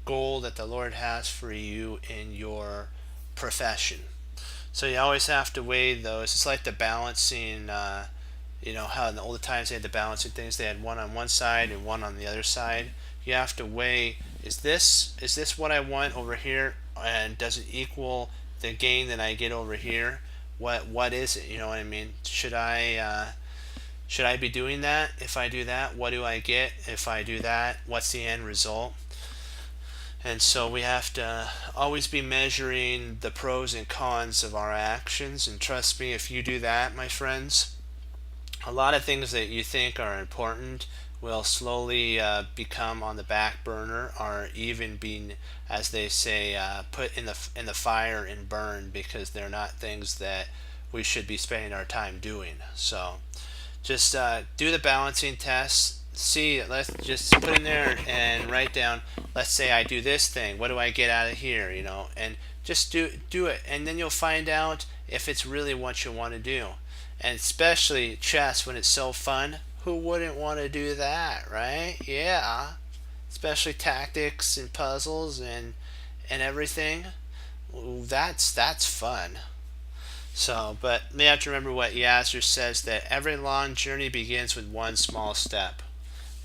[SPEAKER 1] goal that the Lord has for you in your profession? So you always have to weigh those. It's like the balancing, how in the older times they had the balancing things. They had one on one side and one on the other side. you have to weigh, is this what I want over here, and does it equal the gain that I get over here? What is it? You know what I mean? Should I be doing that? If I do that, what do I get? If I do that, what's the end result? And so we have to always be measuring the pros and cons of our actions. And trust me, if you do that, my friends, a lot of things that you think are important will slowly become on the back burner, or even being, as they say, put in the fire and burned, because they're not things that we should be spending our time doing. So just do the balancing test. See, let's just put in there and write down. Let's say I do this thing. What do I get out of here? And just do it, and then you'll find out if it's really what you want to do. And especially chess, when it's so fun. Who wouldn't want to do that, right? Yeah. Especially tactics and puzzles and everything. That's fun. So, but you have to remember what Yasser says, that every long journey begins with one small step.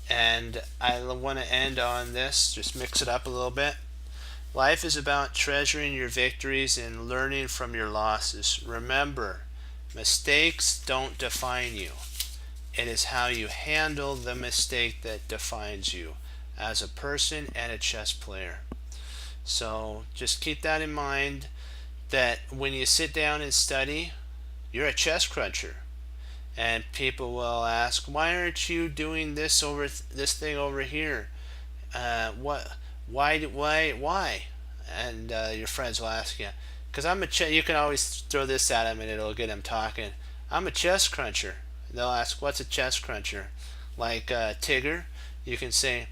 [SPEAKER 1] And I want to end on this, just mix it up a little bit. Life is about treasuring your victories and learning from your losses. Remember, mistakes don't define you. It is how you handle the mistake that defines you as a person and a chess player. So just keep that in mind, that when you sit down and study, you're a chess cruncher. And people will ask, why aren't you doing this thing over here? What? Why? And your friends will ask you, because I'm a chess. You can always throw this at them, and it'll get them talking. I'm a chess cruncher. They'll ask, what's a chess cruncher? Like Tigger, you can say,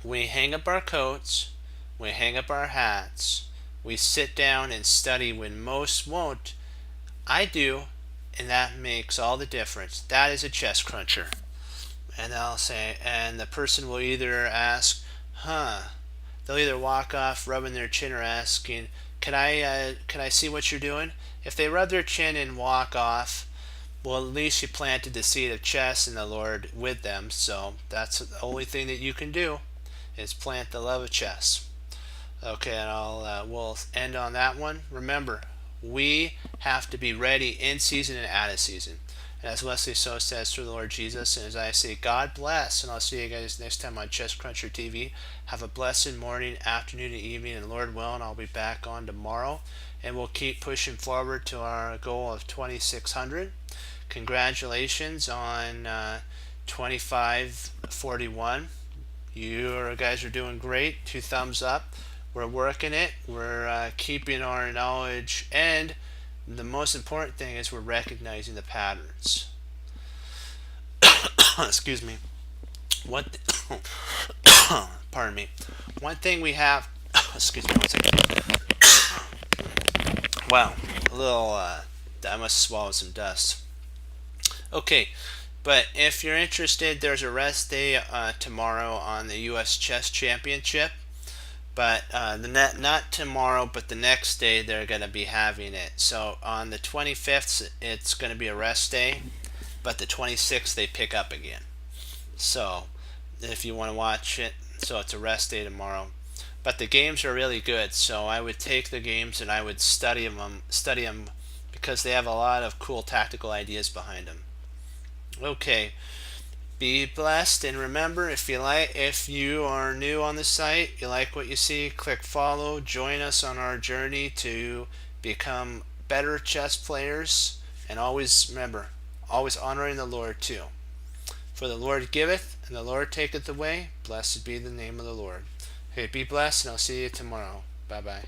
[SPEAKER 1] we hang up our coats, we hang up our hats, we sit down and study when most won't. I do, and that makes all the difference. That is a chess cruncher. And I'll say, and the person will either ask, they'll either walk off rubbing their chin, or asking, can I see what you're doing? If they rub their chin and walk off, well, at least you planted the seed of chess and the Lord with them. So that's the only thing that you can do, is plant the love of chess. Okay, and we'll end on that one. Remember, we have to be ready in season and out of season. And as Wesley So says, through the Lord Jesus, and as I say, God bless, and I'll see you guys next time on Chess Cruncher TV. Have a blessed morning, afternoon, and evening, and Lord willing, I'll be back on tomorrow, and we'll keep pushing forward to our goal of 2,600. Congratulations on 2541. You guys are doing great. 2 thumbs up. We're working it. We're keeping our knowledge, and the most important thing is we're recognizing the patterns. Excuse me. Pardon me. One thing we have. Excuse me. 1 second. Wow. A little. I must swallow some dust. Okay. But if you're interested, there's a rest day tomorrow on the U.S. Chess Championship. But not tomorrow, but the next day they're going to be having it. So on the 25th, it's going to be a rest day, but the 26th they pick up again. So if you want to watch it, so it's a rest day tomorrow. But the games are really good, so I would take the games and I would study them because they have a lot of cool tactical ideas behind them. Okay. Be blessed, and remember, if you are new on the site, you like what you see, click follow, join us on our journey to become better chess players, and always remember, always honoring the Lord too. For the Lord giveth, and the Lord taketh away. Blessed be the name of the Lord. Okay, be blessed, and I'll see you tomorrow. Bye bye.